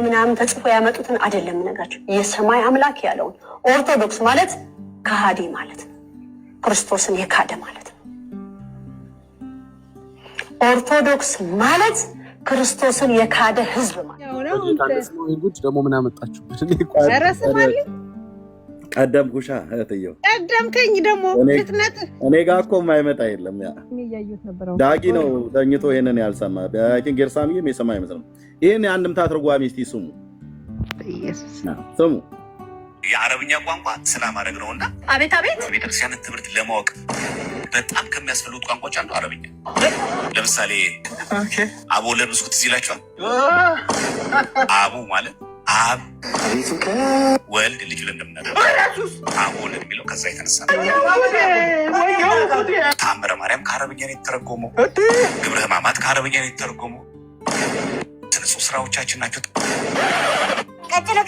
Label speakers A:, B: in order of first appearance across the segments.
A: ምናምን ተጽፎ ያመጡትን አይደለም ነገራችሁ የሰማይ አምላክ ያለውን ኦርቶዶክስ ማለት ከሃዲ ማለት ነው ክርስቶስን የካደ ማለት ነው ኦርቶዶክስ ማለት ክርስቶስን የካደ ህዝብ ማለት
B: ነው ይጉድ ደግሞ ምን አመጣችሁ
C: አረሰማል
D: ቀደም ኩሻ እህትየው
C: ቀደምከኝ ደግሞ ፍጥነት
D: እኔ ጋር እኮ የማይመጣ የለም ያ ዳጊ ነው ተኝቶ ይሄንን ያልሰማ ዳጊን ገርሳሚም የሰማ አይመስልም ይሄን አንድም ታትርጓሚ እስቲ ስሙ
C: ኢየሱስ
D: ስሙ
E: የአረብኛ ቋንቋ ስለማድረግ ነውና
A: አቤት አቤት
E: ቤተክርስቲያንን ትምህርት ለማወቅ በጣም ከሚያስፈልጉት ቋንቋዎች አንዱ አረብኛ ለምሳሌ አቦ ለብስኩት ይላችኋል አቡ ማለት አብ ወልድ ልጅ ለምንድነው አብ ወልድ የሚለው ከዛ የተነሳ ታምረ ማርያም ከአረብኛ ነው የተተረጎመው ግብረ ሕማማት ከአረብኛ ነው የተተረጎመው ትንሱ ስራዎቻችን ናቸው
A: ቀጥሎ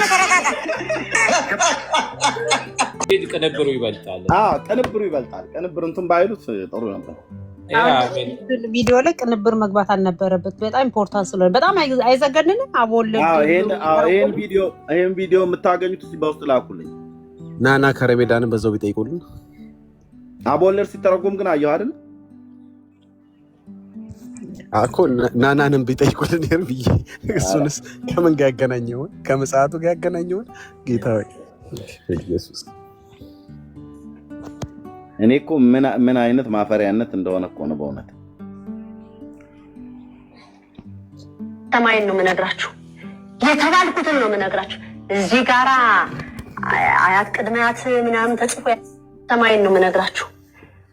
A: ተረጋጋ
F: ቅንብሩ ይበልጣል
D: ቅንብሩ ይበልጣል ቅንብር እንትን ባይሉት ጥሩ ነበር
C: ቪዲዮ ላይ ቅንብር መግባት አልነበረበት በጣም ኢምፖርታንት ስለሆነ በጣም አይዘገንንም አቦል
D: ይሄን ቪዲዮ የምታገኙት እዚህ በውስጥ ላኩልኝ
B: ናና ከረሜዳን በዛው ቢጠይቁልን
D: አቦለር ሲተረጎም ግን አየሁ አይደል
B: አኮ ናናንም ቢጠይቁልን ይርብዬ እሱንስ ከምን ጋር ያገናኘው ከመጽሐቱ ጋር ያገናኘው ጌታ ሆይ ኢየሱስ
D: እኔ እኮ ምን አይነት ማፈሪያነት እንደሆነ እኮ ነው በእውነት
A: ሰማይን ነው የምነግራችሁ የተባልኩትን ነው የምነግራችሁ እዚህ ጋራ አያት ቅድሚያት ምናምን ተጽፎ ሰማይን ነው የምነግራችሁ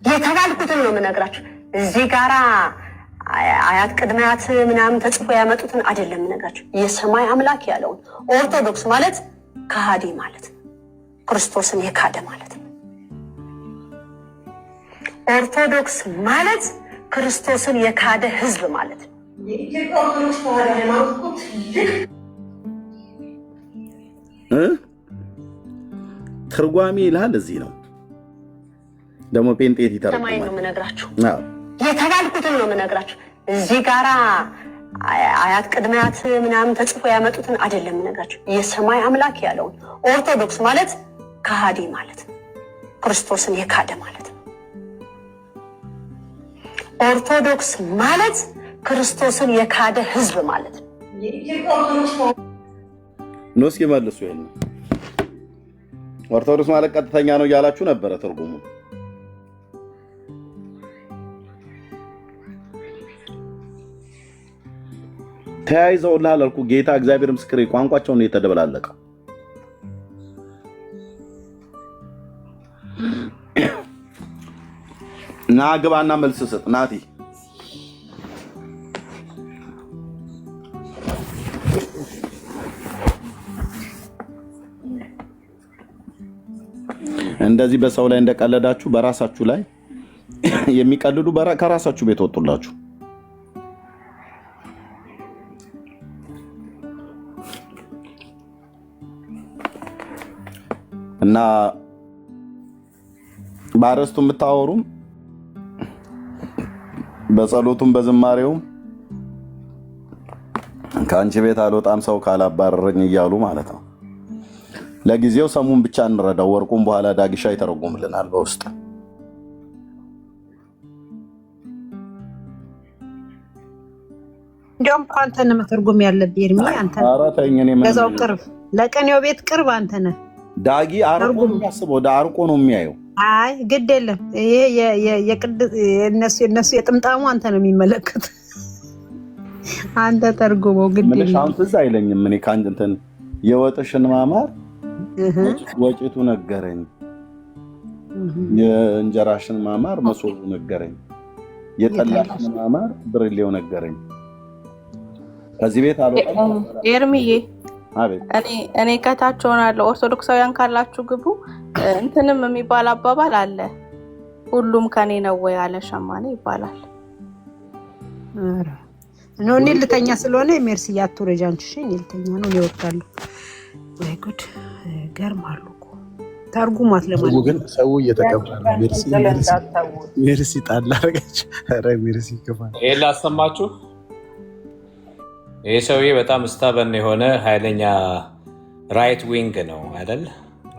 A: የተባልኩትን ነው የምነግራችሁ እዚህ ጋራ አያት ቅድሚያት ምናምን ተጽፎ ያመጡትን አይደለም የምነግራችሁ የሰማይ አምላክ ያለውን ኦርቶዶክስ ማለት ከሃዲ ማለት ነው ክርስቶስን የካደ ማለት ነው ኦርቶዶክስ ማለት ክርስቶስን የካደ ህዝብ ማለት ነው
D: ትርጓሜ ይላል እዚህ ነው ደግሞ ጴንጤት ይተርጉማል
A: ሰማይ ነው የምነግራችሁ የተባልኩትን ነው የምነግራችሁ እዚህ ጋራ አያት ቅድሚያት ምናምን ተጽፎ ያመጡትን አይደለም የምነግራችሁ የሰማይ አምላክ ያለውን ኦርቶዶክስ ማለት ከሃዲ ማለት ነው ክርስቶስን የካደ ማለት ነው ኦርቶዶክስ ማለት ክርስቶስን የካደ ህዝብ ማለት ነው
D: ኖስ ይመልሱ ይሄን ኦርቶዶክስ ማለት ቀጥተኛ ነው ያላችሁ ነበር ትርጉሙ ተያይዘው ላልኩ ጌታ እግዚአብሔር ምስክሬ ቋንቋቸው ነው የተደበላለቀው ና ግባና መልስ ስጥ ናቲ እንደዚህ በሰው ላይ እንደቀለዳችሁ በራሳችሁ ላይ የሚቀልዱ ከራሳችሁ ቤት ወጡላችሁ እና ባረስቱ የምታወሩም በጸሎቱም በዝማሬውም ከአንቺ ቤት አልወጣም ሰው ካላባረረኝ እያሉ ማለት ነው ለጊዜው ሰሙን ብቻ እንረዳው ወርቁን በኋላ ዳግሻ ይተረጉምልናል በውስጥ
C: እንደውም አንተ ነህ መተርጎም ያለብህ ኤርሚ አንተ ለዛው ቅርብ ለቀኔው ቤት ቅርብ አንተ ነህ
D: ዳጊ አርቆ ነው ያስበው ዳርቆ ነው የሚያየው
C: አይ ግድ የለም ይሄ የነሱ የጥምጣሙ አንተ ነው የሚመለከት አንተ ተርጉመው ግድ የለም
D: ምን ሻንት አይለኝም እኔ ካንተ እንትን የወጥሽን ማማር ወጭቱ ነገረኝ የእንጀራሽን ማማር መሶቡ ነገረኝ የጠላሽን ማማር ብርሌው ነገረኝ ከዚህ ቤት አልወጣም
G: ኤርሚዬ
D: አቤት
G: እኔ ከታች ሆናለሁ ኦርቶዶክሳውያን ካላችሁ ግቡ እንትንም የሚባል አባባል አለ ሁሉም ከኔ ነው ወይ አለ ሸማኔ ይባላል
C: ነው ልተኛ ስለሆነ ሜርሲ ያቱረጃንቺ ልተኛ ነው ይወጣሉ ወይ ጉድ ገርማሉ እኮ ተርጉማት ለማለት
B: ግን ሰው እየተቀበለ ሜርሲ ጣላ አረጋች አረ ሜርሲ ከፋ
F: ይሄን ላሰማችሁ ይህ ሰውዬ በጣም ስታበን የሆነ ኃይለኛ ራይት ዊንግ ነው አይደል?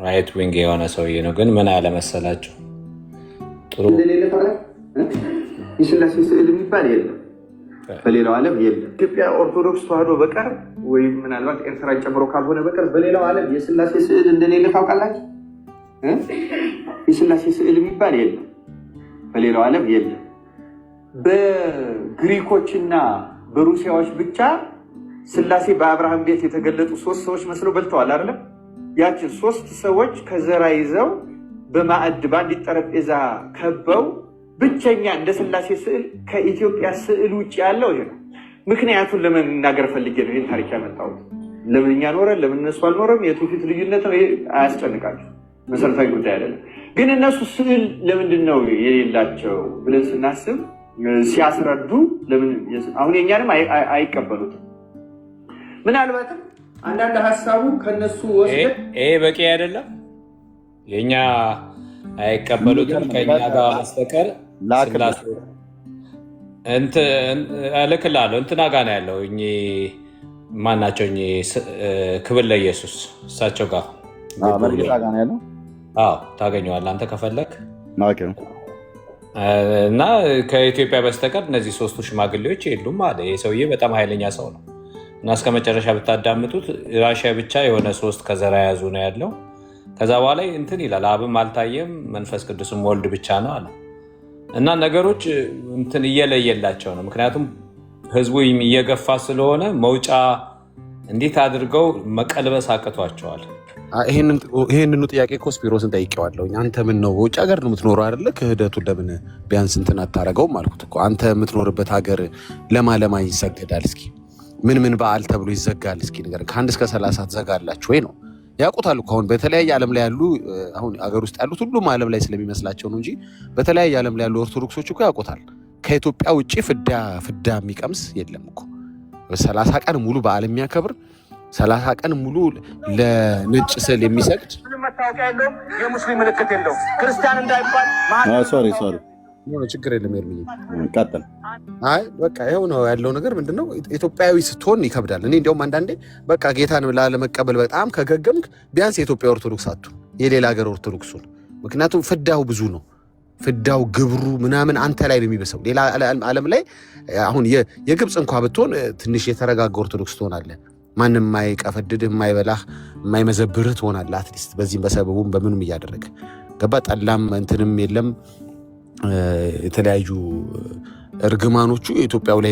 F: ራይት ዊንግ የሆነ ሰውዬ ነው። ግን ምን አለመሰላቸው ጥሩ
H: የስላሴ ስዕል የሚባል የለም፣ በሌላው ዓለም የለም። ኢትዮጵያ ኦርቶዶክስ ተዋህዶ በቀር ወይም ምናልባት ኤርትራን ጨምሮ ካልሆነ በቀር በሌላው ዓለም የስላሴ ስዕል እንደሌለ ታውቃላችሁ? የስላሴ ስዕል የሚባል የለም፣ በሌላው ዓለም የለም። በግሪኮችና በሩሲያዎች ብቻ ስላሴ በአብርሃም ቤት የተገለጡ 3 ሰዎች መስለው በልተዋል አይደለም? ያችን 3 ሰዎች ከዘራ ይዘው በማዕድ በአንዲት ጠረጴዛ ከበው ብቸኛ እንደ ስላሴ ስዕል ከኢትዮጵያ ስዕል ውጭ ያለው ይሄ ነው። ምክንያቱን ለመናገር ፈልጌ ነው ይህን ታሪክ ያመጣሁት። ለምን እኛ ኖረን ለምን እነሱ አልኖረም? የትውፊት ልዩነት ነው። ይሄ አያስጨንቃቸው፣ መሰረታዊ ጉዳይ አይደለም። ግን እነሱ ስዕል ለምንድን ነው የሌላቸው ብለን ስናስብ ሲያስረዱ ለምን አሁን የኛንም አይቀበሉትም። ምናልባትም አንዳንድ ሀሳቡ ከነሱ ወስደን
F: ይሄ በቂ አይደለም። የኛ አይቀበሉትም ከኛ ጋር ማስተቀር እልክልሃለሁ። እንትና ጋር ነው ያለው። ማናቸው ክብር ለኢየሱስ እሳቸው ጋር
D: ያለው
F: ታገኘዋለህ አንተ ከፈለክ። እና ከኢትዮጵያ በስተቀር እነዚህ 3ቱ ሽማግሌዎች የሉም አለ። ይህ ሰውዬ በጣም ኃይለኛ ሰው ነው እና እስከ መጨረሻ ብታዳምጡት ራሽያ ብቻ የሆነ 3 ከዘራ የያዙ ነው ያለው። ከዛ በኋላ እንትን ይላል፣ አብም አልታየም መንፈስ ቅዱስም ወልድ ብቻ ነው አለ። እና ነገሮች እንትን እየለየላቸው ነው። ምክንያቱም ህዝቡ እየገፋ ስለሆነ መውጫ እንዴት አድርገው መቀልበስ አቅቷቸዋል።
B: ይህንኑ ጥያቄ እኮ ስፒሮስን ጠይቄዋለሁ። አንተ ምን ነው በውጭ ሀገር ነው የምትኖረው አይደለ? ክህደቱን ለምን ቢያንስ እንትን አታረገውም አልኩት እኮ። አንተ የምትኖርበት ሀገር ለማ ይዘገዳል? እስኪ ምን በዓል ተብሎ ይዘጋል? እስኪ ነገር ከ1 እስከ 30 ትዘጋላችሁ ወይ ነው? ያውቁታል እኮ አሁን በተለያየ ዓለም ላይ ያሉ አሁን ሀገር ውስጥ ያሉት ሁሉም ዓለም ላይ ስለሚመስላቸው ነው እንጂ በተለያየ ዓለም ላይ ያሉ ኦርቶዶክሶች እኮ ያውቁታል። ከኢትዮጵያ ውጭ ፍዳ የሚቀምስ የለም እኮ። 30 ቀን ሙሉ በዓል የሚያከብር 30 ቀን ሙሉ ለነጭ ስዕል የሚሰግድ
H: መታወቂያ የለውም፣ የሙስሊም ምልክት የለውም። ክርስቲያን እንዳይባል
B: ሶሪ ችግር የለም።
D: ቀጥል።
B: አይ በቃ ይኸው ነው ያለው ነገር። ምንድነው ኢትዮጵያዊ ስትሆን ይከብዳል። እኔ እንዲያውም አንዳንዴ በቃ ጌታን ላለመቀበል በጣም ከገገምክ ቢያንስ የኢትዮጵያ ኦርቶዶክስ አትሁን፣ የሌላ ሀገር ኦርቶዶክሱን። ምክንያቱም ፍዳው ብዙ ነው። ፍዳው ግብሩ ምናምን አንተ ላይ ነው የሚበሰው። ሌላ ዓለም ላይ አሁን የግብፅ እንኳ ብትሆን ትንሽ የተረጋጋ ኦርቶዶክስ ትሆናለህ። ማንም የማይቀፈድድህ የማይበላህ የማይመዘብርህ ትሆናለህ። አትሊስት በዚህም በሰበቡም በምንም እያደረገ ገባ። ጠላም እንትንም የለም። የተለያዩ እርግማኖቹ የኢትዮጵያው ላይ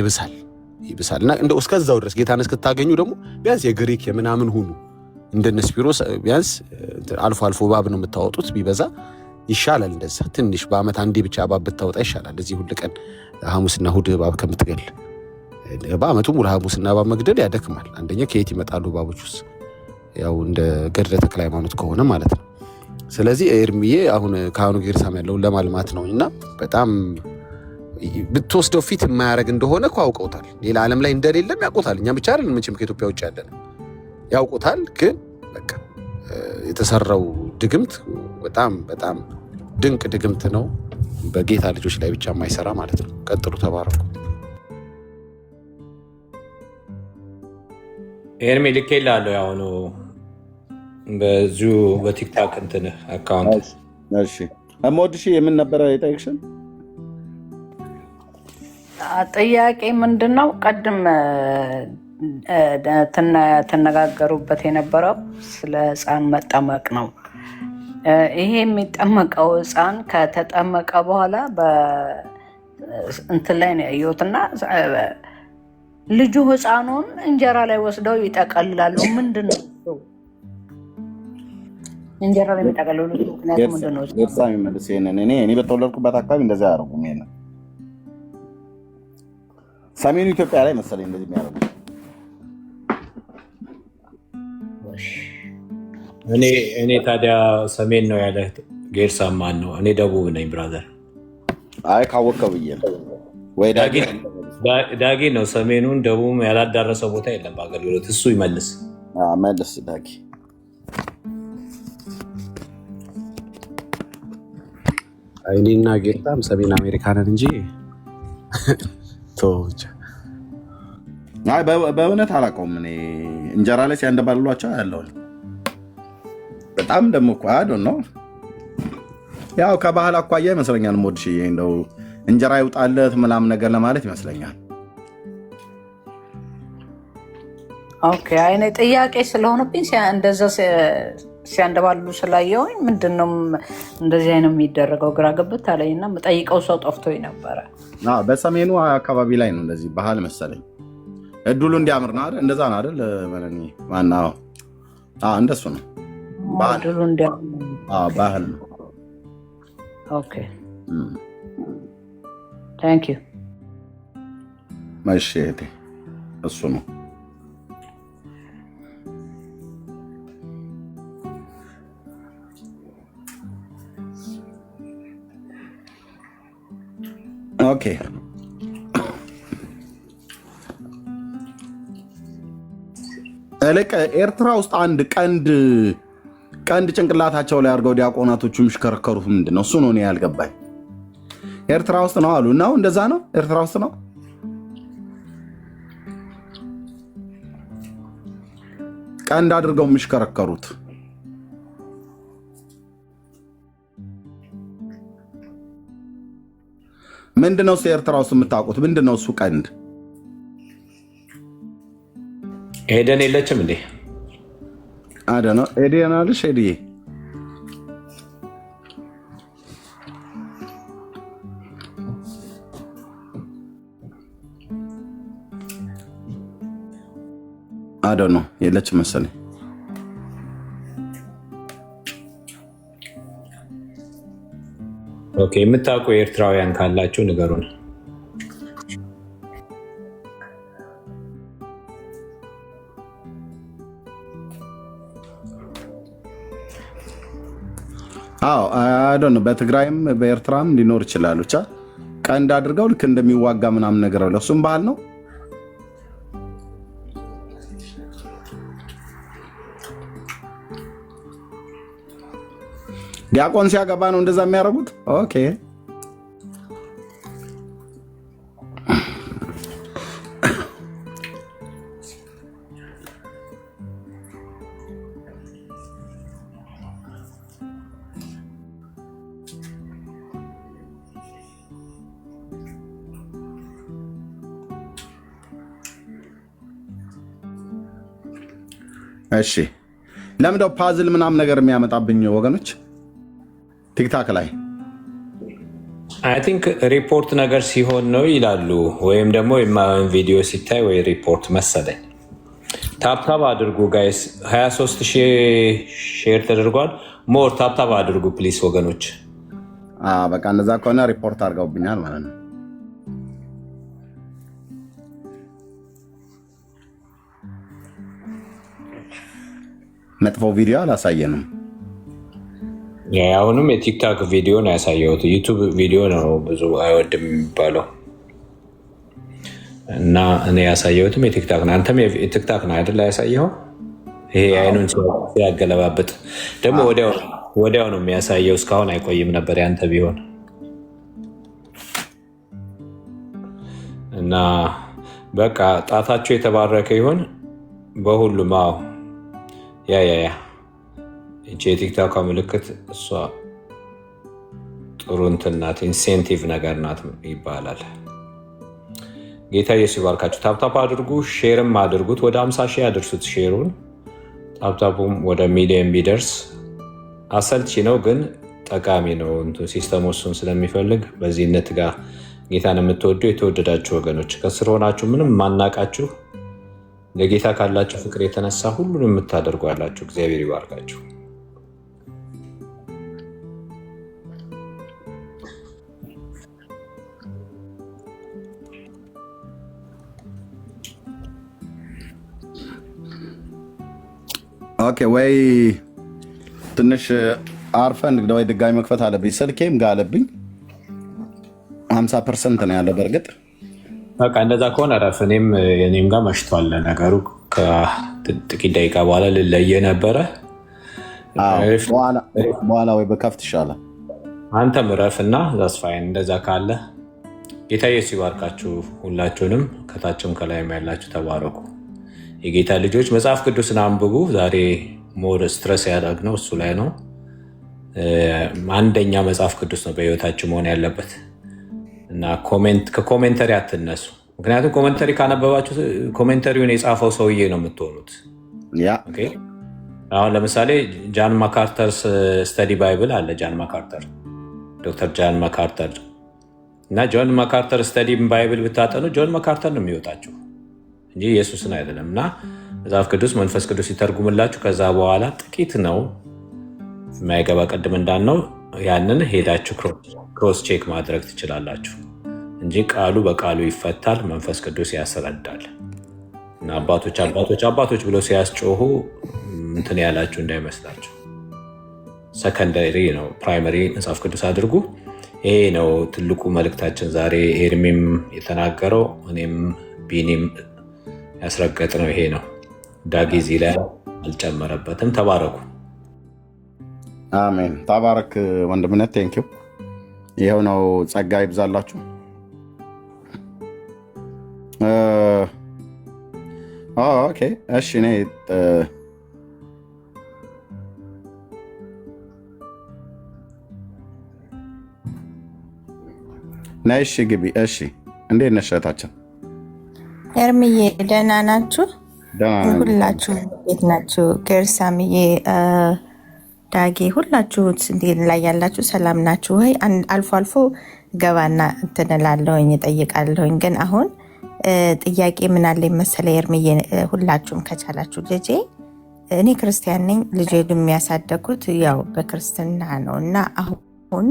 B: ይብሳል እና እንደው እስከዛው ድረስ ጌታን እስክታገኙ ደግሞ ቢያንስ የግሪክ የምናምን ሁኑ። እንደነ ስፒሮስ ቢያንስ አልፎ አልፎ ባብ ነው የምታወጡት፣ ቢበዛ ይሻላል። እንደዛ ትንሽ በአመት አንዴ ብቻ ባብ ብታወጣ ይሻላል። እዚህ ሁል ቀን ሐሙስና እሑድ ባብ ከምትገል በአመቱ ሙሉ ሐሙስና ባብ መግደል ያደክማል። አንደኛ ከየት ይመጣሉ ባቦቹስ? ያው እንደ ገድለ ተክለ ሃይማኖት ከሆነ ማለት ነው። ስለዚህ ኤርሚዬ አሁን ካህኑ ጌርሳም ያለውን ለማልማት ነው እና በጣም ብትወስደው ፊት የማያደርግ እንደሆነ እኮ አውቀውታል። ሌላ ዓለም ላይ እንደሌለም ያውቁታል። እኛም ብቻ አይደለም መቼም ከኢትዮጵያ ውጭ ያለን ያውቁታል። ግን በቃ የተሰራው ድግምት በጣም በጣም ድንቅ ድግምት ነው። በጌታ ልጆች ላይ ብቻ የማይሰራ ማለት ነው። ቀጥሉ፣ ተባረኩ።
F: ኤርሚ ልኬልሃለሁ ያሁኑ በዚሁ በቲክታክ እንትን አካውንት።
D: እሺ እሞድሽ የምን ነበረ የጠየቅሽን
I: ጥያቄ? ምንድን ነው ቀድም ትነጋገሩበት የነበረው ስለ ሕፃን መጠመቅ ነው። ይሄ የሚጠመቀው ሕፃን ከተጠመቀ በኋላ እንትን ላይ ነው ያየሁትና ልጁ ሕፃኑን እንጀራ ላይ ወስደው ይጠቀልላሉ። ምንድን ነው እንጀራ ላይ የሚጠቀልሉት ምክንያቱ ምንድን ነው?
D: ኤርሳ የሚመልስ ይሄንን እኔ በተወለድኩበት አካባቢ እንደዚያ አያደርጉም። ይሄንን ሰሜኑ ኢትዮጵያ ላይ መሰለኝ እንደዚህ የሚያደርጉ።
F: እኔ ታዲያ ሰሜን ነው ያለ ጌርሳ ማን ነው? እኔ ደቡብ ነኝ ብራዘር።
D: አይ ካወቀው ብዬ ነው ወይ
F: ዳጊ ነው። ሰሜኑን ደቡብ ያላዳረሰው ቦታ የለም በአገልግሎት። እሱ ይመልስ
D: መልስ ዳጊ።
B: እኔና ጌታም ሰሜን አሜሪካንን እንጂ ተወው ብቻ።
D: በእውነት አላውቀውም። እኔ እንጀራ ላይ ሲያንደባልሏቸው ያለው በጣም ደግሞ እኮ ነው። ያው ከባህል አኳያ ይመስለኛል ሞድሽዬ፣ እንደው እንጀራ ይውጣለት ምናምን ነገር ለማለት ይመስለኛል።
I: ኦኬ አይኔ ጥያቄ ስለሆነብኝ እንደዛ ሲያንደባሉ ስላየውኝ ምንድነው እንደዚህ አይነት የሚደረገው ግራ ገብት አለኝና የምጠይቀው ሰው ጠፍቶኝ ነበረ።
D: በሰሜኑ አካባቢ ላይ ነው እንደዚህ ባህል መሰለኝ። እድሉ እንዲያምር ነው አይደል? እንደዛ ነው አይደል? ማለኝ ማናው እንደሱ ነው
I: እድሉ እንዲያምር
D: ባህል ነው።
I: ኦኬ ታንክ ዩ።
D: ማሽ እሱ ነው። ኦኬ ኤርትራ ውስጥ አንድ ቀንድ ጭንቅላታቸው ላይ አድርገው ዲያቆናቶቹ የሚሽከረከሩት ምንድን ነው? እሱ ነው እኔ ያልገባኝ። ኤርትራ ውስጥ ነው አሉ እና እንደዛ ነው። ኤርትራ ውስጥ ነው ቀንድ አድርገው የሚሽከረከሩት። ምንድነው? ኤርትራ ውስጥ የምታውቁት ምንድነው? እሱ ቀንድ
F: ኤደን የለችም እንዴ?
D: አደ ነው ኤደን አለሽ? ኤዲዬ አደ ነው የለችም መሰለኝ።
F: ኦኬ የምታውቁ ኤርትራውያን ካላችሁ ንገሩን።
D: አዎ በትግራይም በኤርትራም ሊኖር ይችላል። ብቻ ቀንድ አድርገው ልክ እንደሚዋጋ ምናምን ነገር አለ። እሱም ባህል ነው። ዲያቆን ሲያገባ ነው እንደዛ የሚያደርጉት። ኦኬ እሺ ለምንድነው ፓዝል ምናምን ነገር የሚያመጣብኝ ወገኖች? ቲክታክ ላይ
F: አይ ቲንክ ሪፖርት ነገር ሲሆን ነው ይላሉ፣ ወይም ደግሞ የማየውን ቪዲዮ ሲታይ ወይ ሪፖርት መሰለኝ። ታፕታፕ አድርጉ ጋይስ። 23,000 ሼር ተደርጓል። ሞር ታፕታፕ አድርጉ ፕሊስ ወገኖች።
D: በቃ እንደዛ ከሆነ ሪፖርት አድርገውብኛል ማለት ነው። መጥፎ ቪዲዮ አላሳየንም።
F: አሁንም የቲክታክ ቪዲዮ ነው ያሳየሁት። ዩቱብ ቪዲዮ ነው ብዙ አይወድም የሚባለው እና እኔ ያሳየሁትም የቲክታክ ነው። አንተም የቲክታክ ነው አይደል ያሳየኸው? ይሄ አይኑን ሲያገለባብጥ ደግሞ ወዲያው ነው የሚያሳየው። እስካሁን አይቆይም ነበር ያንተ ቢሆን እና በቃ ጣታቸው የተባረከ ይሆን በሁሉም። አዎ ያ የቲክታክ ምልክት እሷ ጥሩ እንትን ናት፣ ኢንሴንቲቭ ነገር ናት ይባላል። ጌታ ኢየሱስ ይባርካችሁ። ታፕታፕ አድርጉ፣ ሼርም አድርጉት። ወደ 50 ሺህ ያደርሱት ሼሩን። ታፕታፑም ወደ ሚሊየን ቢደርስ አሰልቺ ነው ግን ጠቃሚ ነው። ሲስተሙ እሱን ስለሚፈልግ በዚህ ነትጋ ጌታን የምትወዱ የተወደዳችሁ ወገኖች ከስር ሆናችሁ ምንም ማናቃችሁ ለጌታ ካላችሁ ፍቅር የተነሳ ሁሉን የምታደርጉ ያላችሁ እግዚአብሔር ይባርካችሁ።
D: ኦኬ ወይ ትንሽ አርፈን ወይ ድጋሚ መክፈት አለብኝ። ስልኬም ጋር አለብኝ 50% ነው ያለው በእርግጥ
F: በቃ እንደዛ ከሆነ ረፍ። እኔም ጋር መሽቷል ነገሩ። ከጥቂት ደቂቃ በኋላ ልለየ ነበረ።
D: በኋላ ወይ በከፍት ይሻላል።
F: አንተም ረፍ እና ዛስፋይን እንደዛ ካለ ጌታ ኢየሱስ ይባርካችሁ ሁላችሁንም፣ ከታችም ከላይም ያላችሁ ተባረኩ። የጌታ ልጆች መጽሐፍ ቅዱስን አንብቡ። ዛሬ ሞር ስትረስ ያደረግነው እሱ ላይ ነው። አንደኛ መጽሐፍ ቅዱስ ነው በህይወታችሁ መሆን ያለበት እና ከኮሜንተሪ አትነሱ። ምክንያቱም ኮሜንተሪ ካነበባችሁ ኮሜንተሪውን የጻፈው ሰውዬ ነው የምትሆኑት። አሁን ለምሳሌ ጃን ማካርተርስ ስተዲ ባይብል አለ። ጃን ማካርተር ዶክተር ጃን ማካርተር እና ጆን ማካርተር ስተዲ ባይብል ብታጠኑ ጆን ማካርተር ነው የሚወጣችሁ እንጂ ኢየሱስን አይደለም። እና መጽሐፍ ቅዱስ መንፈስ ቅዱስ ይተርጉምላችሁ። ከዛ በኋላ ጥቂት ነው የማይገባ ቅድም እንዳልነው ያንን ሄዳችሁ ክሮስ ቼክ ማድረግ ትችላላችሁ እንጂ ቃሉ በቃሉ ይፈታል፣ መንፈስ ቅዱስ ያስረዳል። እና አባቶች ብለው ሲያስጮሁ እንትን ያላችሁ እንዳይመስላችሁ። ሰከንደሪ ነው፣ ፕራይመሪ መጽሐፍ ቅዱስ አድርጉ። ይሄ ነው ትልቁ መልእክታችን ዛሬ። ኤርሚም የተናገረው እኔም ቢኒም ያስረገጥ ነው ይሄ ነው። ዳጊ እዚህ ላይ አልጨመረበትም። ተባረኩ።
D: አሜን። ተባረክ ወንድምነት። ቴንኪው። ይኸው ነው። ጸጋ ይብዛላችሁ። ኦኬ እሺ። እኔ ነይ። እሺ ግቢ። እሺ እንዴት ነሽ እህታችን?
J: ኤርሚዬ ደህና ናችሁ?
D: ሁላችሁ
J: እንዴት ናችሁ? ገርሳምዬ፣ ዳጌ፣ ሁላችሁ እንዴት ላይ ያላችሁ ሰላም ናችሁ ወይ? አልፎ አልፎ ገባና እንትን እላለሁኝ እጠይቃለሁኝ። ግን አሁን ጥያቄ ምን አለ መሰለ ኤርሚዬ፣ ሁላችሁም ከቻላችሁ ልጄ፣ እኔ ክርስቲያን ነኝ። ልጄ የሚያሳደጉት ያው በክርስትና ነው እና አሁን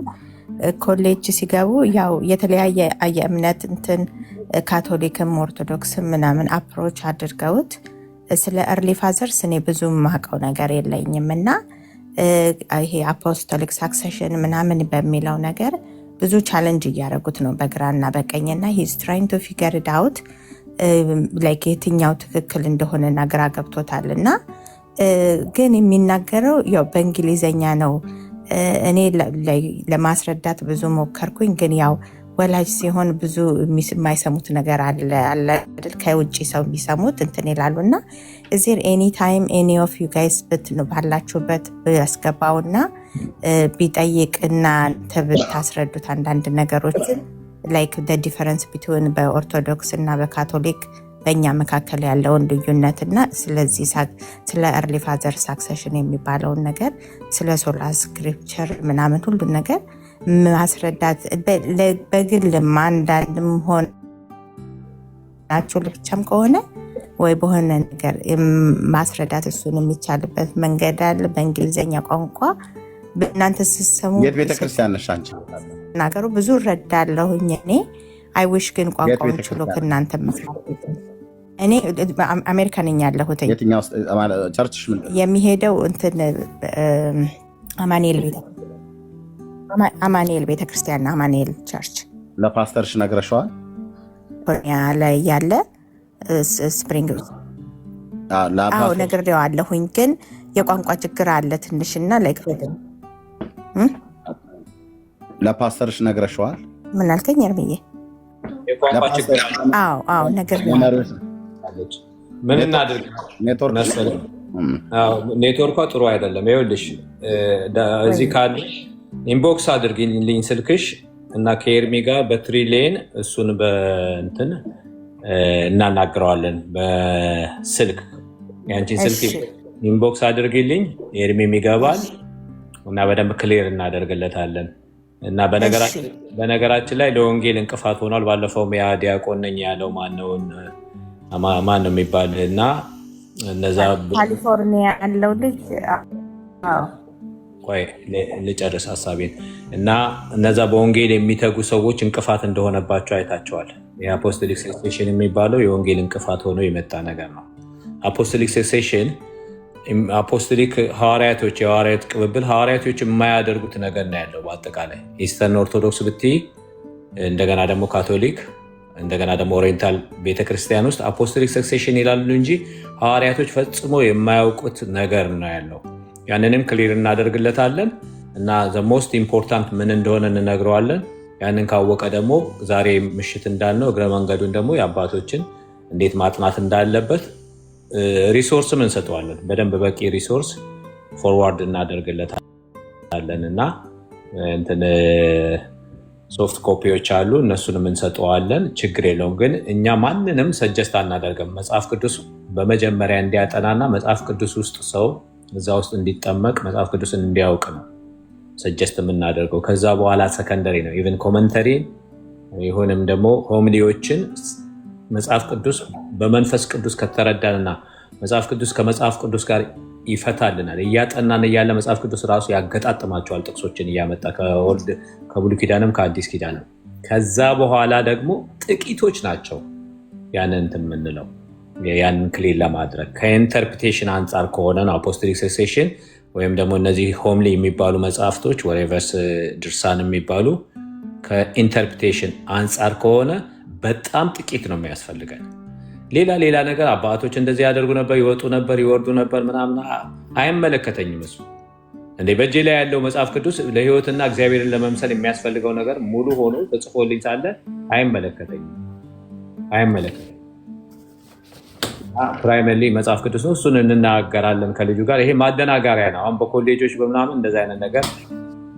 J: ኮሌጅ ሲገቡ ያው የተለያየ የእምነት እንትን ካቶሊክም ኦርቶዶክስም ምናምን አፕሮች አድርገውት ስለ እርሊ ፋዘርስ እኔ ብዙ ማውቀው ነገር የለኝም እና ይሄ አፖስቶሊክ ሳክሴሽን ምናምን በሚለው ነገር ብዙ ቻለንጅ እያደረጉት ነው በግራና በቀኝና ሂዝ ትራይንግ ቱ ፊገር ኢት አውት ላይክ የትኛው ትክክል እንደሆነና ግራ ገብቶታል እና ግን የሚናገረው ያው በእንግሊዘኛ ነው። እኔ ለማስረዳት ብዙ ሞከርኩኝ፣ ግን ያው ወላጅ ሲሆን ብዙ የማይሰሙት ነገር አለ አይደል? ከውጭ ሰው የሚሰሙት እንትን ይላሉ እና እዚህ ኤኒ ታይም ኤኒ ኦፍ ዩ ጋይስ ባላችሁበት ያስገባውና ቢጠይቅና ብታስረዱት አንዳንድ ነገሮችን ላይክ ዲፈረንስ ቢትዊን በኦርቶዶክስ እና በካቶሊክ በእኛ መካከል ያለውን ልዩነትና ስለዚህ ስለ እርሊ ፋዘር ሳክሰሽን የሚባለውን ነገር ስለ ሶላ ስክሪፕቸር ምናምን ሁሉን ነገር ማስረዳት በግልም አንዳንድም ሆናችሁ ብቻም ከሆነ ወይ በሆነ ነገር ማስረዳት እሱን የሚቻልበት መንገድ አለ። በእንግሊዝኛ ቋንቋ በእናንተ ስትሰሙ
D: የት ቤተክርስቲያን ነሽ አንቺ?
J: ነገሩ ብዙ እረዳለሁኝ እኔ አይዊሽ ግን ቋንቋውን ችሎ ከእናንተ መስራት እኔ አሜሪካ ነኝ ያለሁት።
D: የትኛው ቸርችሽ ምን
J: የሚሄደው እንትን አማኑኤል ቤተክርስቲያን አማኑኤል ቸርች።
D: ለፓስተርሽ ነግረሽዋል?
J: ላይ ያለ ስፕሪንግ ነግሬዋለሁኝ፣ ግን የቋንቋ ችግር አለ ትንሽና ላይክ
D: ለፓስተርሽ ነግረሽዋል?
J: ምን አልከኝ እርምዬ? አዎ ነገር
F: ምን እናድርግ? ኔትወርኳ ጥሩ አይደለም። ይኸውልሽ እዚህ ካለ ኢንቦክስ አድርጊልኝ ስልክሽ እና ከኤርሚ ጋር በትሪሌን እሱን በእንትን እናናግረዋለን በስልክ። ያንቺን ስልክ ኢንቦክስ አድርጊልኝ፣ ኤርሚም ይገባል እና በደንብ ክሊር እናደርግለታለን። እና በነገራችን ላይ ለወንጌል እንቅፋት ሆኗል። ባለፈው ያ ዲያቆን ነኝ ያለው ማን ነው የሚባል እና እነዛ
J: ካሊፎርኒያ ያለው ልጅ
F: ቆይ ልጨርስ ሀሳቤን። እና እነዛ በወንጌል የሚተጉ ሰዎች እንቅፋት እንደሆነባቸው አይታቸዋል። የአፖስቶሊክ ሴሴሽን የሚባለው የወንጌል እንቅፋት ሆኖ የመጣ ነገር ነው። አፖስቶሊክ ሴሴሽን አፖስቶሊክ ሐዋርያቶች፣ የሐዋርያት ቅብብል ሐዋርያቶች የማያደርጉት ነገር ነው ያለው። በአጠቃላይ ኢስተርን ኦርቶዶክስ ብትይ፣ እንደገና ደግሞ ካቶሊክ፣ እንደገና ደግሞ ኦሪየንታል ቤተክርስቲያን ውስጥ አፖስቶሊክ ሰክሴሽን ይላሉ እንጂ ሐዋርያቶች ፈጽሞ የማያውቁት ነገር ነው ያለው። ያንንም ክሊር እናደርግለታለን እና ዘ ሞስት ኢምፖርታንት ምን እንደሆነ እንነግረዋለን። ያንን ካወቀ ደግሞ ዛሬ ምሽት እንዳልነው እግረ መንገዱን ደግሞ የአባቶችን እንዴት ማጥናት እንዳለበት ሪሶርስም እንሰጠዋለን። በደንብ በቂ ሪሶርስ ፎርዋርድ እናደርግለታለን እና እንትን ሶፍት ኮፒዎች አሉ፣ እነሱንም እንሰጠዋለን። ችግር የለውም። ግን እኛ ማንንም ሰጀስት አናደርግም። መጽሐፍ ቅዱስ በመጀመሪያ እንዲያጠናና መጽሐፍ ቅዱስ ውስጥ ሰው እዛ ውስጥ እንዲጠመቅ መጽሐፍ ቅዱስን እንዲያውቅ ነው ሰጀስት የምናደርገው። ከዛ በኋላ ሰከንደሪ ነው። ኢቨን ኮመንተሪ ይሁንም ደግሞ ሆሚሊዎችን መጽሐፍ ቅዱስ በመንፈስ ቅዱስ ከተረዳንና መጽሐፍ ቅዱስ ከመጽሐፍ ቅዱስ ጋር ይፈታልናል። እያጠናን እያለ መጽሐፍ ቅዱስ ራሱ ያገጣጥማቸዋል ጥቅሶችን እያመጣ ከብሉይ ኪዳንም ከአዲስ ኪዳንም። ከዛ በኋላ ደግሞ ጥቂቶች ናቸው ያንን እንትን የምንለው ያንን ክሊል ለማድረግ ከኢንተርፕሬቴሽን አንጻር ከሆነ ነው። አፖስቶሊክ ሰክሴሽን ወይም ደግሞ እነዚህ ሆምሊ የሚባሉ መጽሐፍቶች ወሬቨርስ ድርሳን የሚባሉ ከኢንተርፕሬቴሽን አንጻር ከሆነ በጣም ጥቂት ነው የሚያስፈልገን። ሌላ ነገር አባቶች እንደዚህ ያደርጉ ነበር፣ ይወጡ ነበር፣ ይወርዱ ነበር ምናምን አይመለከተኝም። እሱ እንዴ በእጄ ላይ ያለው መጽሐፍ ቅዱስ ለህይወትና እግዚአብሔርን ለመምሰል የሚያስፈልገው ነገር ሙሉ ሆኖ ተጽፎልኝ ሳለ አይመለከተኝም። ፕራይመሪ መጽሐፍ ቅዱስ ነው። እሱን እንናገራለን ከልጁ ጋር። ይሄ ማደናጋሪያ ነው። አሁን በኮሌጆች በምናምን እንደዚህ አይነት ነገር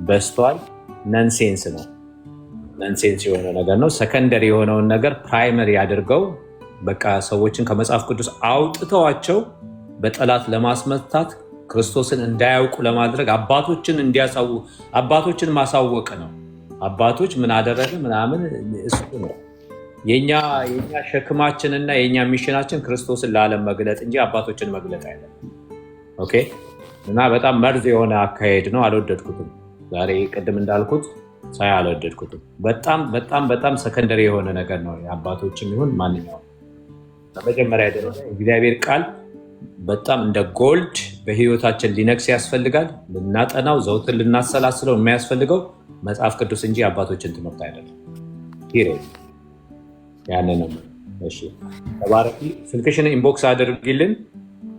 F: በስቷል። ነንሴንስ ነው። ነንሴንስ የሆነ ነገር ነው። ሰከንደሪ የሆነውን ነገር ፕራይመሪ አድርገው በቃ ሰዎችን ከመጽሐፍ ቅዱስ አውጥተዋቸው በጠላት ለማስመታት ክርስቶስን እንዳያውቁ ለማድረግ አባቶችን እንዲያሳው አባቶችን ማሳወቅ ነው። አባቶች ምን አደረገ ምናምን እሱ ነው የኛ ሸክማችንና የኛ ሚሽናችን ክርስቶስን ለዓለም መግለጥ እንጂ አባቶችን መግለጥ አይደለም። ኦኬ። እና በጣም መርዝ የሆነ አካሄድ ነው። አልወደድኩትም። ዛሬ ቅድም እንዳልኩት ሳይ አልወደድኩትም። በጣም ሰከንደሪ የሆነ ነገር ነው። የአባቶችም ይሁን ማንኛውም በመጀመሪያ ደረጃ እግዚአብሔር ቃል በጣም እንደ ጎልድ በህይወታችን ሊነግስ ያስፈልጋል። ልናጠናው ዘውትር ልናሰላስለው የሚያስፈልገው መጽሐፍ ቅዱስ እንጂ አባቶችን ትምህርት አይደለም። ያንን ነው። እሺ ተባረኪ። ስልክሽን ኢንቦክስ አድርጊልን።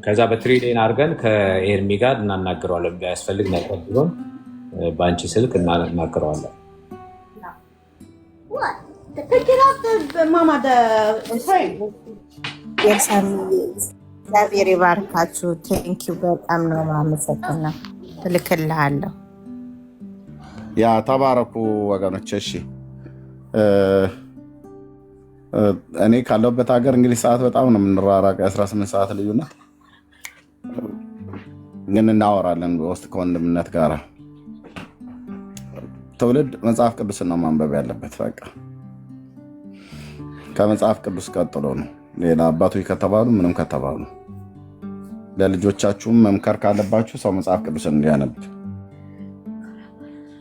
F: ከዛ በትሪሌን አድርገን ከኤርሚ ጋር እናናግረዋለን። ቢያስፈልግ ነገር ቢሆን በአንቺ ስልክ እናናግረዋለን።
J: እግዚአብሔር ይባርካችሁ። ቴንኪው በጣም ነው የማመሰግነው። እልክልሃለሁ።
D: ያ ተባረኩ ወገኖች። እሺ እኔ ካለሁበት ሀገር እንግዲህ ሰዓት በጣም ነው የምንራራቀ፣ 18 ሰዓት ልዩነት ግን እናወራለን በውስጥ ከወንድምነት ጋር። ትውልድ መጽሐፍ ቅዱስን ነው ማንበብ ያለበት። በቃ ከመጽሐፍ ቅዱስ ቀጥሎ ነው ሌላ አባቶች ከተባሉ ምንም ከተባሉ። ለልጆቻችሁም መምከር ካለባችሁ ሰው መጽሐፍ ቅዱስን እንዲያነብ።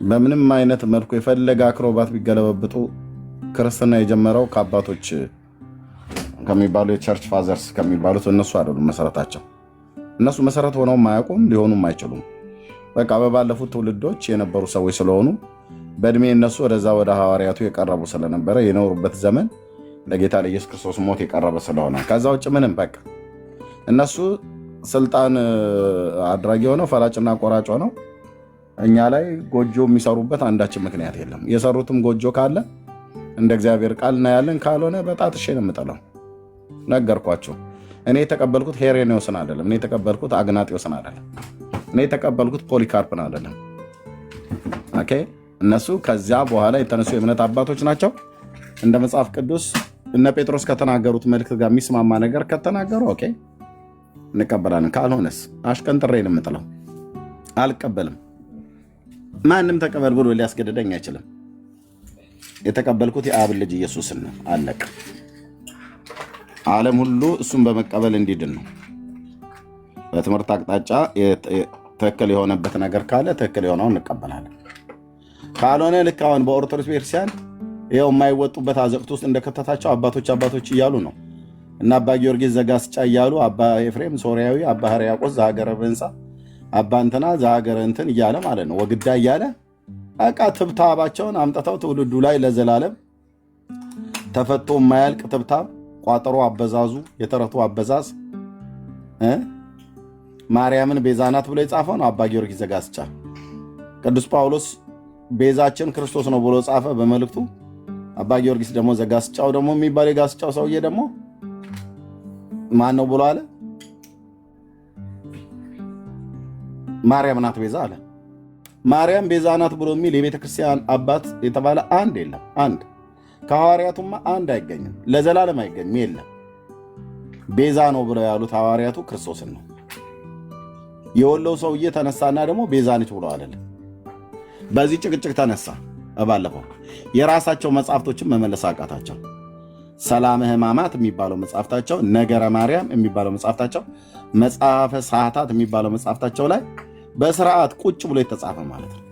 D: በምንም አይነት መልኩ የፈለገ አክሮባት ቢገለበብጡ ክርስትና የጀመረው ከአባቶች ከሚባሉ የቸርች ፋዘርስ ከሚባሉት እነሱ አይደሉም መሰረታቸው። እነሱ መሰረት ሆነው አያውቁም፣ ሊሆኑም አይችሉም። በቃ በባለፉት ትውልዶች የነበሩ ሰዎች ስለሆኑ በእድሜ እነሱ ወደዛ ወደ ሐዋርያቱ የቀረቡ ስለነበረ የኖሩበት ዘመን ለጌታ ለኢየሱስ ክርስቶስ ሞት የቀረበ ስለሆነ ከዛ ውጭ ምንም በቃ እነሱ ስልጣን አድራጊ ሆነው ፈላጭና ቆራጭ ሆነው እኛ ላይ ጎጆ የሚሰሩበት አንዳችን ምክንያት የለም። የሰሩትም ጎጆ ካለ እንደ እግዚአብሔር ቃል እናያለን፣ ካልሆነ በጣትሼ ነው የምጥለው። ነገርኳቸው። እኔ የተቀበልኩት ሄሬኔዎስን አይደለም። እኔ የተቀበልኩት አግናጢዎስን አይደለም። እኔ የተቀበልኩት ፖሊካርፕን አይደለም። ኦኬ። እነሱ ከዚያ በኋላ የተነሱ የእምነት አባቶች ናቸው። እንደ መጽሐፍ ቅዱስ እነ ጴጥሮስ ከተናገሩት መልእክት ጋር የሚስማማ ነገር ከተናገሩ ኦኬ እንቀበላለን። ካልሆነስ አሽቀንጥሬ ነው የምጥለው። አልቀበልም። ማንም ተቀበል ብሎ ሊያስገድደኝ አይችልም። የተቀበልኩት የአብ ልጅ ኢየሱስን ነው። አለቀ። ዓለም ሁሉ እሱን በመቀበል እንዲድን ነው። በትምህርት አቅጣጫ ትክክል የሆነበት ነገር ካለ ትክክል የሆነውን እንቀበላለን። ካልሆነ ልክ አሁን በኦርቶዶክስ ቤተክርስቲያን ይኸው የማይወጡበት አዘቅት ውስጥ እንደከተታቸው አባቶች እያሉ ነው እና አባ ጊዮርጊስ ዘጋስጫ እያሉ አባ ኤፍሬም ሶርያዊ፣ አባ ሕርያቆስ ዘሀገረ ብንፃ፣ አባ እንትና ዘሀገረ እንትን እያለ ማለት ነው ወግዳ እያለ በቃ ትብታባቸውን አምጥተው ትውልዱ ላይ ለዘላለም ተፈቶ የማያልቅ ትብታብ ቋጠሮ አበዛዙ የተረቱ አበዛዝ ማርያምን ቤዛናት ብሎ የጻፈው ነው አባ ጊዮርጊስ ዘጋስጫ። ቅዱስ ጳውሎስ ቤዛችን ክርስቶስ ነው ብሎ ጻፈ በመልእክቱ። አባ ጊዮርጊስ ደግሞ ዘጋስጫው ደግሞ የሚባል የጋስጫው ሰውዬ ደግሞ ማን ነው ብሎ አለ? ማርያም ናት ቤዛ አለ። ማርያም ቤዛ ናት ብሎ የሚል የቤተ ክርስቲያን አባት የተባለ አንድ የለም። አንድ ከሐዋርያቱማ አንድ አይገኝም፣ ለዘላለም አይገኝም፣ የለም። ቤዛ ነው ብለው ያሉት ሐዋርያቱ ክርስቶስን ነው። የወሎው ሰውዬ ተነሳና ደግሞ ቤዛ ነች ብሎ አለ። በዚህ ጭቅጭቅ ተነሳ። ባለፈው የራሳቸው መጽሐፍቶችን መመለስ አቃታቸው። ሰላም ሕማማት የሚባለው መጽሐፍታቸው፣ ነገረ ማርያም የሚባለው መጽሐፍታቸው፣ መጽሐፈ ሰዓታት የሚባለው መጽሐፍታቸው ላይ በስርዓት ቁጭ ብሎ የተጻፈ ማለት ነው።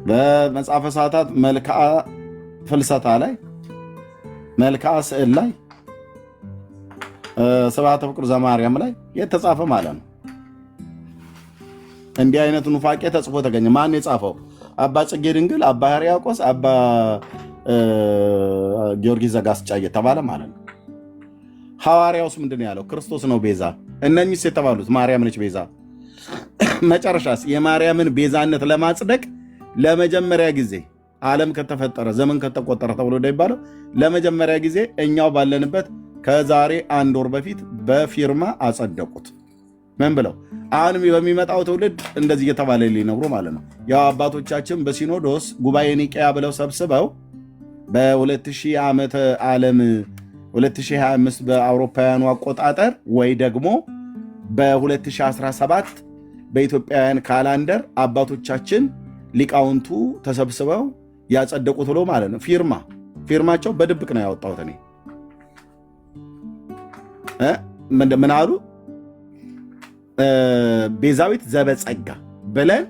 D: በመጽሐፈ ሰዓታት መልክዓ ፍልሰታ ላይ፣ መልክዓ ስዕል ላይ፣ ስብሐተ ፍቁር ዘማርያም ላይ የተጻፈ ማለት ነው። እንዲህ አይነት ኑፋቄ ተጽፎ ተገኘ። ማን የጻፈው? አባ ጽጌ ድንግል፣ አባ ሕርያቆስ፣ አባ ጊዮርጊስ ዘጋስጫ እየተባለ ማለት ነው። ሐዋርያውስ ምንድን ያለው? ክርስቶስ ነው ቤዛ። እነኚህስ የተባሉት ማርያም ነች ቤዛ። መጨረሻስ የማርያምን ቤዛነት ለማጽደቅ ለመጀመሪያ ጊዜ ዓለም ከተፈጠረ ዘመን ከተቆጠረ ተብሎ እንደሚባለው ለመጀመሪያ ጊዜ እኛው ባለንበት ከዛሬ 1 ወር በፊት በፊርማ አጸደቁት። ምን ብለው? አሁንም በሚመጣው ትውልድ እንደዚህ እየተባለ ሊነግሩ ማለት ነው። ያው አባቶቻችን በሲኖዶስ ጉባኤ ኒቅያ ብለው ሰብስበው በ2000 ዓመተ ዓለም 2025 በአውሮፓውያኑ አቆጣጠር ወይ ደግሞ በ2017 በኢትዮጵያውያን ካላንደር አባቶቻችን ሊቃውንቱ ተሰብስበው ያጸደቁት ብሎ ማለት ነው። ፊርማቸው በድብቅ ነው ያወጣሁት እኔ። ምን አሉ? ቤዛዊት ዘበጸጋ ብለን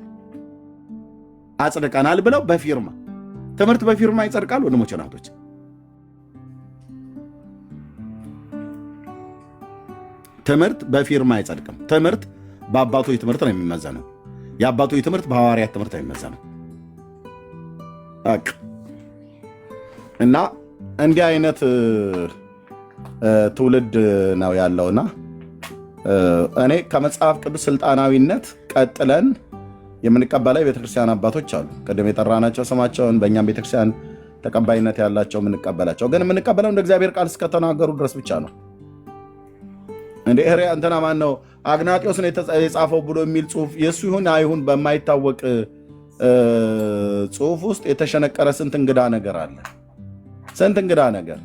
D: አጽድቀናል ብለው በፊርማ። ትምህርት በፊርማ ይጸድቃል ወንድሞች ናቶች። ትምህርት በፊርማ አይጸድቅም። ትምህርት በአባቶች ትምህርት ነው የሚመዘነው። የአባቶች ትምህርት በሐዋርያት ትምህርት ነው የሚመዘነው። እና እንዲህ አይነት ትውልድ ነው ያለውና እኔ ከመጽሐፍ ቅዱስ ስልጣናዊነት ቀጥለን የምንቀበለው የቤተክርስቲያን አባቶች አሉ። ቅድም የጠራናቸው ስማቸውን በእኛም ቤተክርስቲያን ተቀባይነት ያላቸው የምንቀበላቸው፣ ግን የምንቀበለው እንደ እግዚአብሔር ቃል እስከተናገሩ ድረስ ብቻ ነው። እንደ እንትና ማን ነው አግናጢዎስ ነው የጻፈው ብሎ የሚል ጽሁፍ የእሱ ይሁን አይሁን በማይታወቅ ጽሁፍ ውስጥ የተሸነቀረ ስንት እንግዳ ነገር አለ። ስንት እንግዳ ነገር።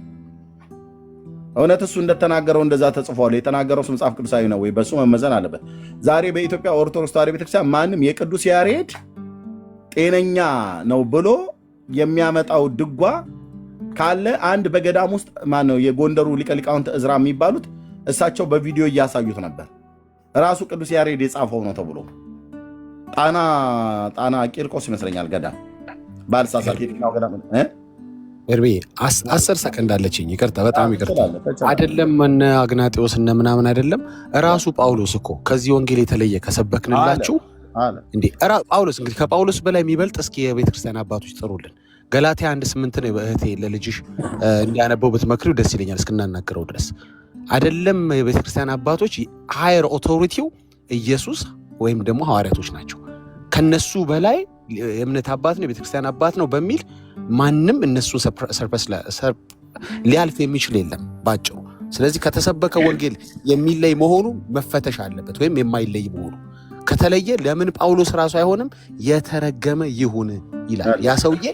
D: እውነት እሱ እንደተናገረው እንደዛ ተጽፏል? የተናገረው መጽሐፍ ቅዱሳዊ ነው ወይ? በሱ መመዘን አለበት። ዛሬ በኢትዮጵያ ኦርቶዶክስ ተዋሕዶ ቤተክርስቲያን ማንም የቅዱስ ያሬድ ጤነኛ ነው ብሎ የሚያመጣው ድጓ ካለ አንድ በገዳም ውስጥ ማን ነው የጎንደሩ ሊቀ ሊቃውንት እዝራ የሚባሉት እሳቸው በቪዲዮ እያሳዩት ነበር። ራሱ ቅዱስ ያሬድ የጻፈው ነው ተብሎ ጣና ቂርቆስ ይመስለኛል ገዳም ባልሳሳት የትኛው ገዳም
B: ኤርቤ 10 ሰከንድ አለችኝ። ይቅርታ፣ በጣም ይቅርታ። አይደለም እነ አግናጤዎስ እነ ምናምን አይደለም፣ ራሱ ጳውሎስ እኮ ከዚህ ወንጌል የተለየ ከሰበክንላችሁ እንዴ ጳውሎስ እንግዲህ ከጳውሎስ በላይ የሚበልጥ እስኪ የቤተክርስቲያን አባቶች ጥሩልን። ገላትያ 1:8 ነው። በእህቴ ለልጅሽ እንዲያነበው ብትመክሪው ደስ ይለኛል እስክናናገረው ድረስ። አይደለም የቤተክርስቲያን አባቶች ሃየር ኦቶሪቲው ኢየሱስ ወይም ደግሞ ሐዋርያቶች ናቸው። ከነሱ በላይ የእምነት አባት ነው የቤተክርስቲያን አባት ነው በሚል ማንም እነሱ ሰርፐስ ሊያልፍ የሚችል የለም ባጭሩ። ስለዚህ ከተሰበከ ወንጌል የሚለይ መሆኑ መፈተሽ አለበት፣ ወይም የማይለይ መሆኑ ከተለየ ለምን ጳውሎስ ራሱ አይሆንም? የተረገመ ይሁን ይላል። ያ ሰውዬ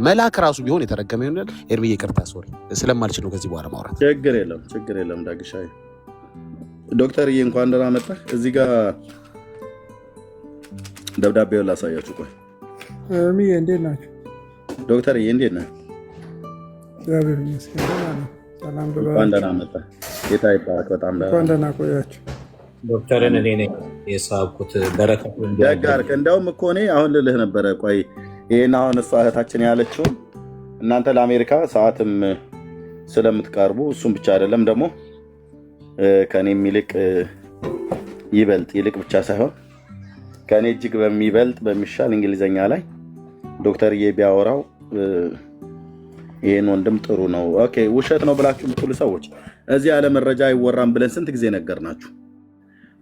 B: መልአክ ራሱ ቢሆን የተረገመ ይሆናል። ኤርሚዬ ይቅርታ፣ ሶሪ ስለማልችል ነው ከዚህ በኋላ ማውራት።
D: ችግር የለም ዳግሻዬ። ዶክተርዬ እንኳን ደህና መጣህ። እዚህ ጋር ደብዳቤውን ላሳያችሁ። ቆይ
K: ኤርሚዬ እንዴት ናቸው?
D: ዶክተርዬ እንዴት ነህ?
K: እግዚአብሔር ይመስገን።
D: እንኳን ደህና መጣህ። ጌታ ይባረክ። በጣም
K: እንኳን ደህና ቆያችሁ።
F: ዶክተርን እኔ ነኝ የሳብኩት በረከቱ
D: እንዲያጋርክ። እንደውም እኮ እኔ አሁን ልልህ ነበረ። ቆይ ይህን አሁን እሷ እህታችን ያለችው እናንተ ለአሜሪካ ሰዓትም ስለምትቀርቡ እሱም ብቻ አይደለም ደግሞ ከእኔ የሚልቅ ይልቅ ብቻ ሳይሆን ከእኔ እጅግ በሚበልጥ በሚሻል እንግሊዝኛ ላይ ዶክተርዬ ቢያወራው ይህን ወንድም ጥሩ ነው። ኦኬ ውሸት ነው ብላችሁ የምትሉ ሰዎች እዚህ ያለ መረጃ አይወራም ብለን ስንት ጊዜ ነገርናችሁ።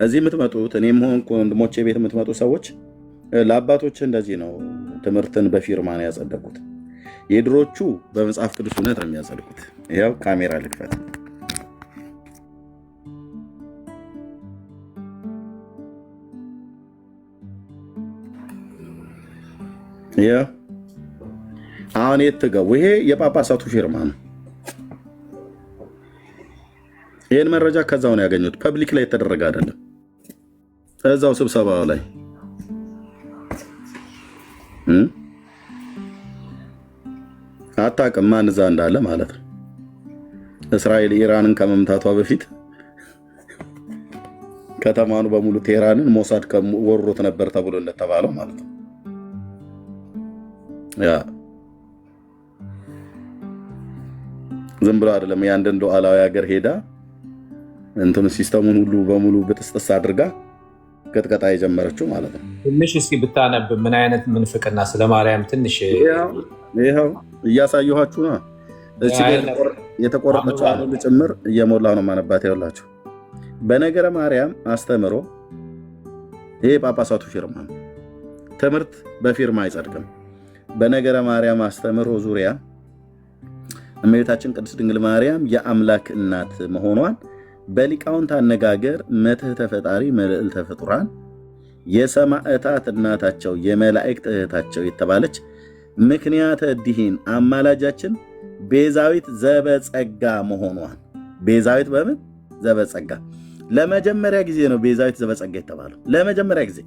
D: እዚህ የምትመጡት እኔም ሆንኩ ወንድሞቼ ቤት የምትመጡ ሰዎች ለአባቶች እንደዚህ ነው ትምህርትን በፊርማ ነው ያጸደቁት። የድሮቹ በመጽሐፍ ቅዱስ እውነት ነው የሚያጸድቁት። ያው ካሜራ ልክፈት። አሁን የት ትገቡ? ይሄ የጳጳሳቱ ፊርማ ነው። ይህን መረጃ ከዛው ነው ያገኙት። ፐብሊክ ላይ የተደረገ አይደለም። እዛው ስብሰባው ላይ አታውቅም ማን እዛ እንዳለ ማለት ነው። እስራኤል ኢራንን ከመምታቷ በፊት ከተማኑ በሙሉ ቴህራንን ሞሳድ ወሮት ነበር ተብሎ እንደተባለው ማለት ነው። ያ ዝም ብሎ አይደለም። የአንድን ሉዓላዊ ሀገር ሄዳ እንትን ሲስተሙን ሁሉ በሙሉ ብጥስጥስ አድርጋ ቅጥቀጣ የጀመረችው ማለት ነው።
F: ትንሽ እስኪ ብታነብ ምን አይነት ምንፍቅና ስለ ማርያም ትንሽ
D: ይኸው እያሳየኋችሁ ነው። እቺ የተቆረጠችው ሁሉ ጭምር እየሞላ ነው ማነባት። ይኸውላችሁ በነገረ ማርያም አስተምሮ ይሄ ጳጳሳቱ ፊርማ ነው። ትምህርት በፊርማ አይጸድቅም። በነገረ ማርያም አስተምሮ ዙሪያ እመቤታችን ቅድስት ድንግል ማርያም የአምላክ እናት መሆኗን በሊቃውንት አነጋገር መትሕተ ፈጣሪ መልዕልተ ፍጡራን የሰማዕታት እናታቸው የመላእክት እህታቸው የተባለች ምክንያተ ድኂን አማላጃችን ቤዛዊት ዘበጸጋ መሆኗን ቤዛዊት በምን ዘበጸጋ ለመጀመሪያ ጊዜ ነው ቤዛዊት ዘበጸጋ የተባለው። ለመጀመሪያ ጊዜ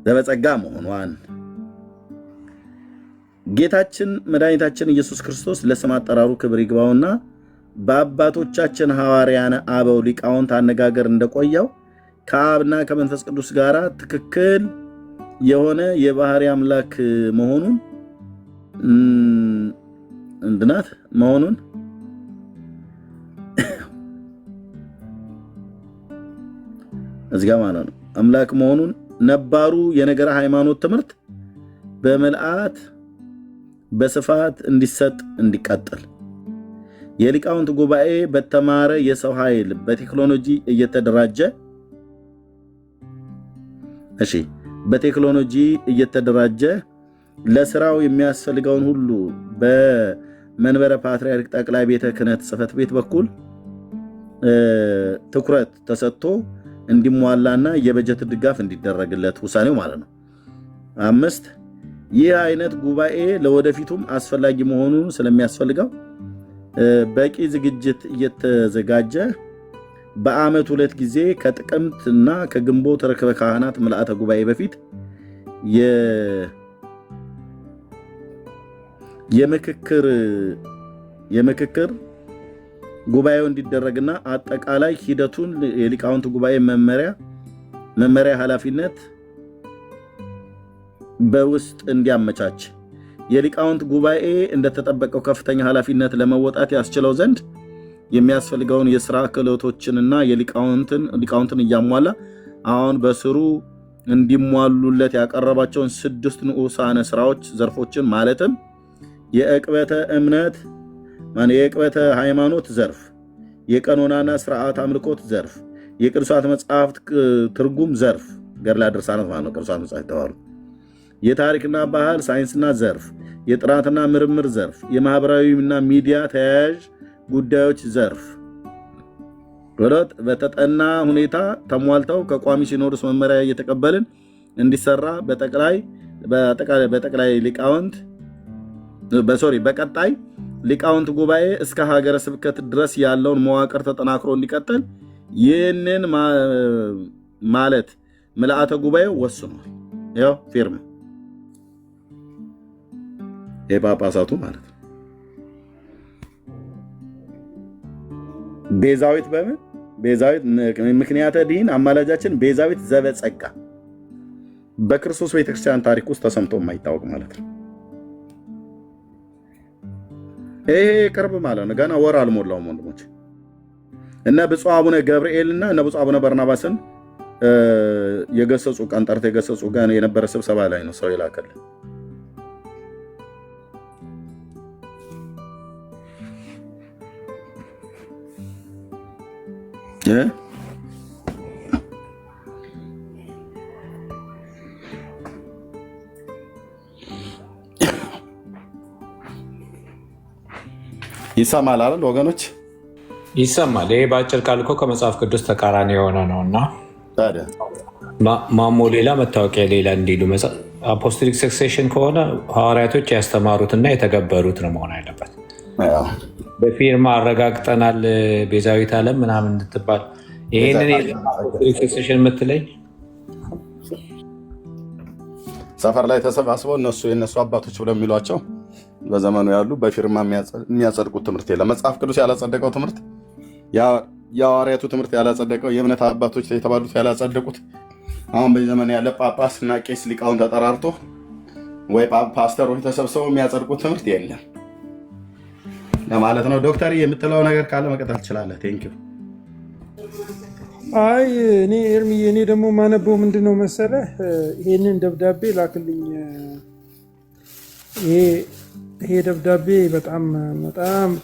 D: ዘበጸጋ መሆኗን ጌታችን መድኃኒታችን ኢየሱስ ክርስቶስ ለስም አጠራሩ ክብር ይግባውና በአባቶቻችን ሐዋርያነ አበው ሊቃውንት አነጋገር እንደቆየው ከአብና ከመንፈስ ቅዱስ ጋር ትክክል የሆነ የባህሪ አምላክ መሆኑን እንድናት መሆኑን እዚጋ ማለት ነው አምላክ መሆኑን ነባሩ የነገረ ሃይማኖት ትምህርት በመልአት በስፋት እንዲሰጥ እንዲቀጥል የሊቃውንት ጉባኤ በተማረ የሰው ኃይል በቴክኖሎጂ እየተደራጀ በቴክኖሎጂ እየተደራጀ ለስራው የሚያስፈልገውን ሁሉ በመንበረ ፓትርያርክ ጠቅላይ ቤተ ክህነት ጽሕፈት ቤት በኩል ትኩረት ተሰጥቶ እንዲሟላና የበጀት ድጋፍ እንዲደረግለት ውሳኔው ማለት ነው። 5 ይህ አይነት ጉባኤ ለወደፊቱም አስፈላጊ መሆኑን ስለሚያስፈልገው በቂ ዝግጅት እየተዘጋጀ በአመት 2 ጊዜ ከጥቅምት እና ከግንቦት ርክበ ካህናት ምልአተ ጉባኤ በፊት የምክክር ጉባኤው እንዲደረግና አጠቃላይ ሂደቱን የሊቃውንት ጉባኤ መመሪያ ኃላፊነት በውስጥ እንዲያመቻች የሊቃውንት ጉባኤ እንደተጠበቀው ከፍተኛ ኃላፊነት ለመወጣት ያስችለው ዘንድ የሚያስፈልገውን የሥራ ክህሎቶችንና ሊቃውንትን እያሟላ አሁን በስሩ እንዲሟሉለት ያቀረባቸውን 6 ንዑሳነ ስራዎች ዘርፎችን ማለትም የዕቅበተ እምነት የዕቅበተ ሃይማኖት ዘርፍ፣ የቀኖናና ስርዓት አምልኮት ዘርፍ፣ የቅዱሳት መጽሐፍት ትርጉም ዘርፍ ገድላት ድርሳናት ማለት ነው ቅዱሳት መጽሐፍት ተባሉ፣ የታሪክና ባህል ሳይንስና ዘርፍ፣ የጥናትና ምርምር ዘርፍ፣ የማህበራዊና ሚዲያ ተያያዥ ጉዳዮች ዘርፍ በተጠና ሁኔታ ተሟልተው ከቋሚ ሲኖዶስ መመሪያ እየተቀበልን እንዲሰራ በቀጣይ ሊቃውንት ጉባኤ እስከ ሀገረ ስብከት ድረስ ያለውን መዋቅር ተጠናክሮ እንዲቀጥል ይህንን ማለት ምልአተ ጉባኤው ወስኗል። ያው ፊርማ የጳጳሳቱ ማለት ነው። ቤዛዊት በምን ቤዛዊት ምክንያተ ድኂን አማላጃችን ቤዛዊት ዘበጸጋ በክርስቶስ ቤተክርስቲያን ታሪክ ውስጥ ተሰምቶ የማይታወቅ ማለት ነው። ይሄ ቅርብ ማለት ነው። ገና ወር አልሞላውም ወንድሞች። እነ ብፁዕ አቡነ ገብርኤልና እነ ብፁዕ አቡነ በርናባስን የገሰጹ ቀን ጠርተው የገሰጹ ጋር የነበረ ስብሰባ ላይ ነው ሰው ይላከልን። ይሰማል አይደል ወገኖች?
F: ይሰማል። ይሄ በአጭር ቃል እኮ ከመጽሐፍ ቅዱስ ተቃራኒ የሆነ ነው እና
D: ታዲያ
F: ማሞ ሌላ መታወቂያ ሌላ እንዲሉ አፖስቶሊክ ሰክሴሽን ከሆነ ሐዋርያቶች ያስተማሩትና የተገበሩት ነው መሆን ያለበት። በፊርማ አረጋግጠናል ቤዛዊት ዓለም ምናምን እንድትባል ይህንን አፖስቶሊክ ሰክሴሽን የምትለኝ
D: ሰፈር ላይ ተሰባስበው እነሱ የነሱ አባቶች ብለው የሚሏቸው በዘመኑ ያሉ በፊርማ የሚያጸድቁት ትምህርት የለም። መጽሐፍ ቅዱስ ያላጸደቀው ትምህርት፣ የሐዋርያቱ ትምህርት ያላጸደቀው፣ የእምነት አባቶች የተባሉት ያላጸደቁት፣ አሁን በዚህ ዘመን ያለ ጳጳስ እና ቄስ ሊቃውን ተጠራርቶ ወይ ፓስተሮች ተሰብስበው የሚያጸድቁት ትምህርት የለም ለማለት ነው። ዶክተር የምትለው ነገር ካለ መቀጠል ትችላለህ። ቴንኪው።
K: አይ እኔ ኤርሚዬ፣ እኔ ደግሞ ማነበው ምንድነው መሰለህ፣ ይሄንን ደብዳቤ ላክልኝ። ይሄ ደብዳቤ በጣም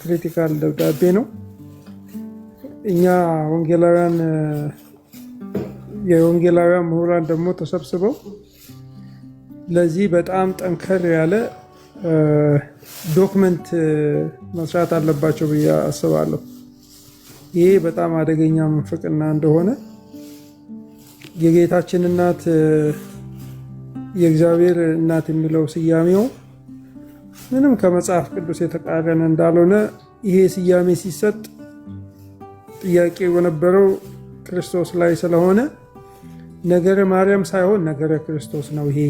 K: ክሪቲካል ደብዳቤ ነው። እኛ የወንጌላውያን ምሁራን ደግሞ ተሰብስበው ለዚህ በጣም ጠንከር ያለ ዶክመንት መስራት አለባቸው ብዬ አስባለሁ። ይሄ በጣም አደገኛ ምንፍቅና እንደሆነ የጌታችን እናት የእግዚአብሔር እናት የሚለው ስያሜው ምንም ከመጽሐፍ ቅዱስ የተቃረነ እንዳልሆነ ይሄ ስያሜ ሲሰጥ ጥያቄ የነበረው ክርስቶስ ላይ ስለሆነ ነገረ ማርያም ሳይሆን ነገረ ክርስቶስ ነው ይሄ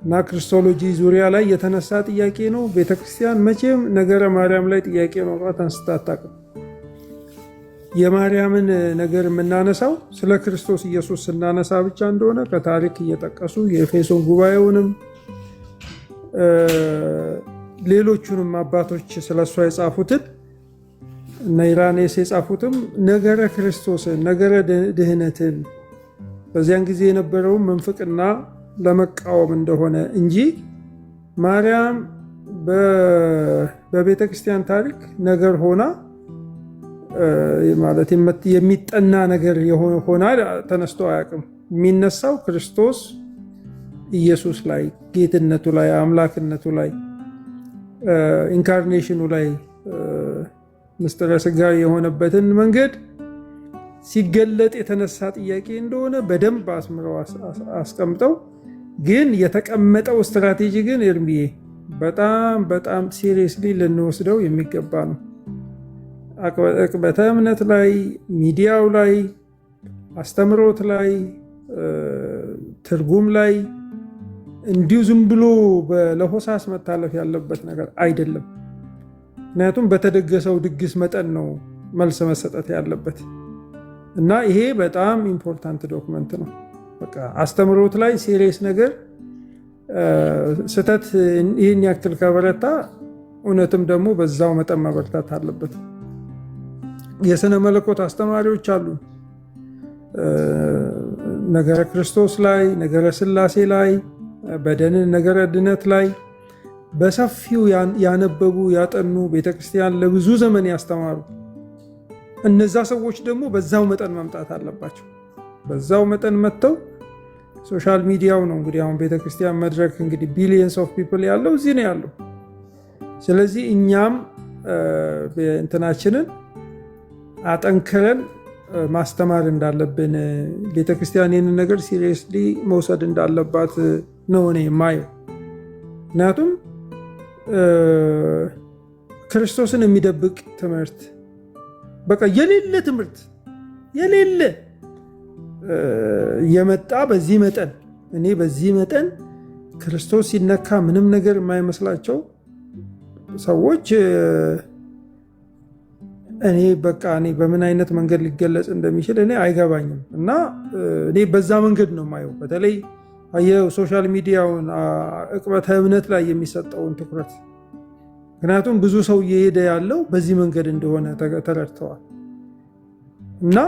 K: እና ክርስቶሎጂ ዙሪያ ላይ የተነሳ ጥያቄ ነው። ቤተክርስቲያን መቼም ነገረ ማርያም ላይ ጥያቄ ኖሯት አንስታ አታውቅም። የማርያምን ነገር የምናነሳው ስለ ክርስቶስ ኢየሱስ ስናነሳ ብቻ እንደሆነ ከታሪክ እየጠቀሱ የኤፌሶን ጉባኤውንም ሌሎቹንም አባቶች ስለሷ የጻፉትን እና ኢራኔስ የጻፉትም ነገረ ክርስቶስን ነገረ ድህነትን በዚያን ጊዜ የነበረውን መንፍቅና ለመቃወም እንደሆነ እንጂ ማርያም በቤተ ክርስቲያን ታሪክ ነገር ሆና ማለት የሚጠና ነገር ሆና ተነስቶ አያውቅም። የሚነሳው ክርስቶስ ኢየሱስ ላይ፣ ጌትነቱ ላይ፣ አምላክነቱ ላይ፣ ኢንካርኔሽኑ ላይ ምስጢረ ሥጋዌ የሆነበትን መንገድ ሲገለጥ የተነሳ ጥያቄ እንደሆነ በደንብ አስምረው አስቀምጠው፣ ግን የተቀመጠው ስትራቴጂ ግን ኤርሚዬ በጣም ሲሪየስሊ ልንወስደው የሚገባ ነው። ዕቅበተ እምነት ላይ፣ ሚዲያው ላይ፣ አስተምሮት ላይ፣ ትርጉም ላይ እንዲሁ ዝም ብሎ ለሆሳስ መታለፍ ያለበት ነገር አይደለም። ምክንያቱም በተደገሰው ድግስ መጠን ነው መልስ መሰጠት ያለበት እና ይሄ በጣም ኢምፖርታንት ዶክመንት ነው። በቃ አስተምሮት ላይ ሲሪየስ ነገር ስህተት ይህን ያክል ከበረታ እውነትም ደግሞ በዛው መጠን መበርታት አለበት። የሥነ መለኮት አስተማሪዎች አሉ። ነገረ ክርስቶስ ላይ፣ ነገረ ሥላሴ ላይ፣ በደንን ነገረ ድነት ላይ በሰፊው ያነበቡ ያጠኑ ቤተክርስቲያን ለብዙ ዘመን ያስተማሩ እነዛ ሰዎች ደግሞ በዛው መጠን መምጣት አለባቸው። በዛው መጠን መጥተው ሶሻል ሚዲያው ነው እንግዲህ አሁን ቤተክርስቲያን መድረክ እንግዲህ ቢሊየንስ ኦፍ ፒፕል ያለው እዚህ ነው ያለው። ስለዚህ እኛም እንትናችንን አጠንክረን ማስተማር እንዳለብን፣ ቤተክርስቲያን ይህንን ነገር ሲሪየስሊ መውሰድ እንዳለባት ነው እኔ የማየው። ምክንያቱም ክርስቶስን የሚደብቅ ትምህርት በቃ የሌለ ትምህርት የሌለ የመጣ በዚህ መጠን እኔ በዚህ መጠን ክርስቶስ ሲነካ ምንም ነገር የማይመስላቸው ሰዎች እኔ በምን አይነት መንገድ ሊገለጽ እንደሚችል እኔ አይገባኝም። እና እኔ በዛ መንገድ ነው የማየው። በተለይ የሶሻል ሚዲያውን ዕቅበተ እምነት ላይ የሚሰጠውን ትኩረት፣ ምክንያቱም ብዙ ሰው እየሄደ ያለው በዚህ መንገድ እንደሆነ ተረድተዋል። እና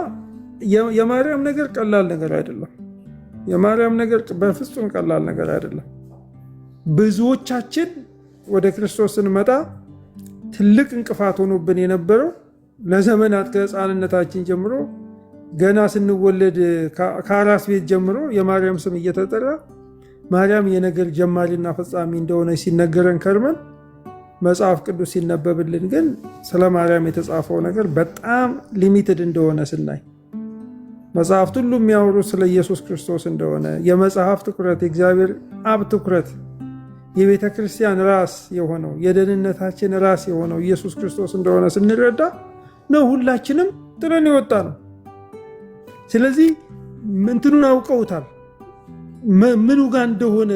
K: የማርያም ነገር ቀላል ነገር አይደለም። የማርያም ነገር በፍጹም ቀላል ነገር አይደለም። ብዙዎቻችን ወደ ክርስቶስ ስንመጣ ትልቅ እንቅፋት ሆኖብን የነበረው ለዘመናት ከህፃንነታችን ጀምሮ ገና ስንወለድ ከአራስ ቤት ጀምሮ የማርያም ስም እየተጠራ ማርያም የነገር ጀማሪና ፈጻሚ እንደሆነ ሲነገረን ከርመን መጽሐፍ ቅዱስ ሲነበብልን ግን ስለ ማርያም የተጻፈው ነገር በጣም ሊሚትድ እንደሆነ ስናይ መጽሐፍት ሁሉ የሚያወሩት ስለ ኢየሱስ ክርስቶስ እንደሆነ የመጽሐፍ ትኩረት የእግዚአብሔር አብ ትኩረት የቤተ ክርስቲያን ራስ የሆነው የደህንነታችን ራስ የሆነው ኢየሱስ ክርስቶስ እንደሆነ ስንረዳ ነው ሁላችንም ጥለን የወጣ ነው። ስለዚህ ምንትኑን አውቀውታል ምኑ ጋር እንደሆነ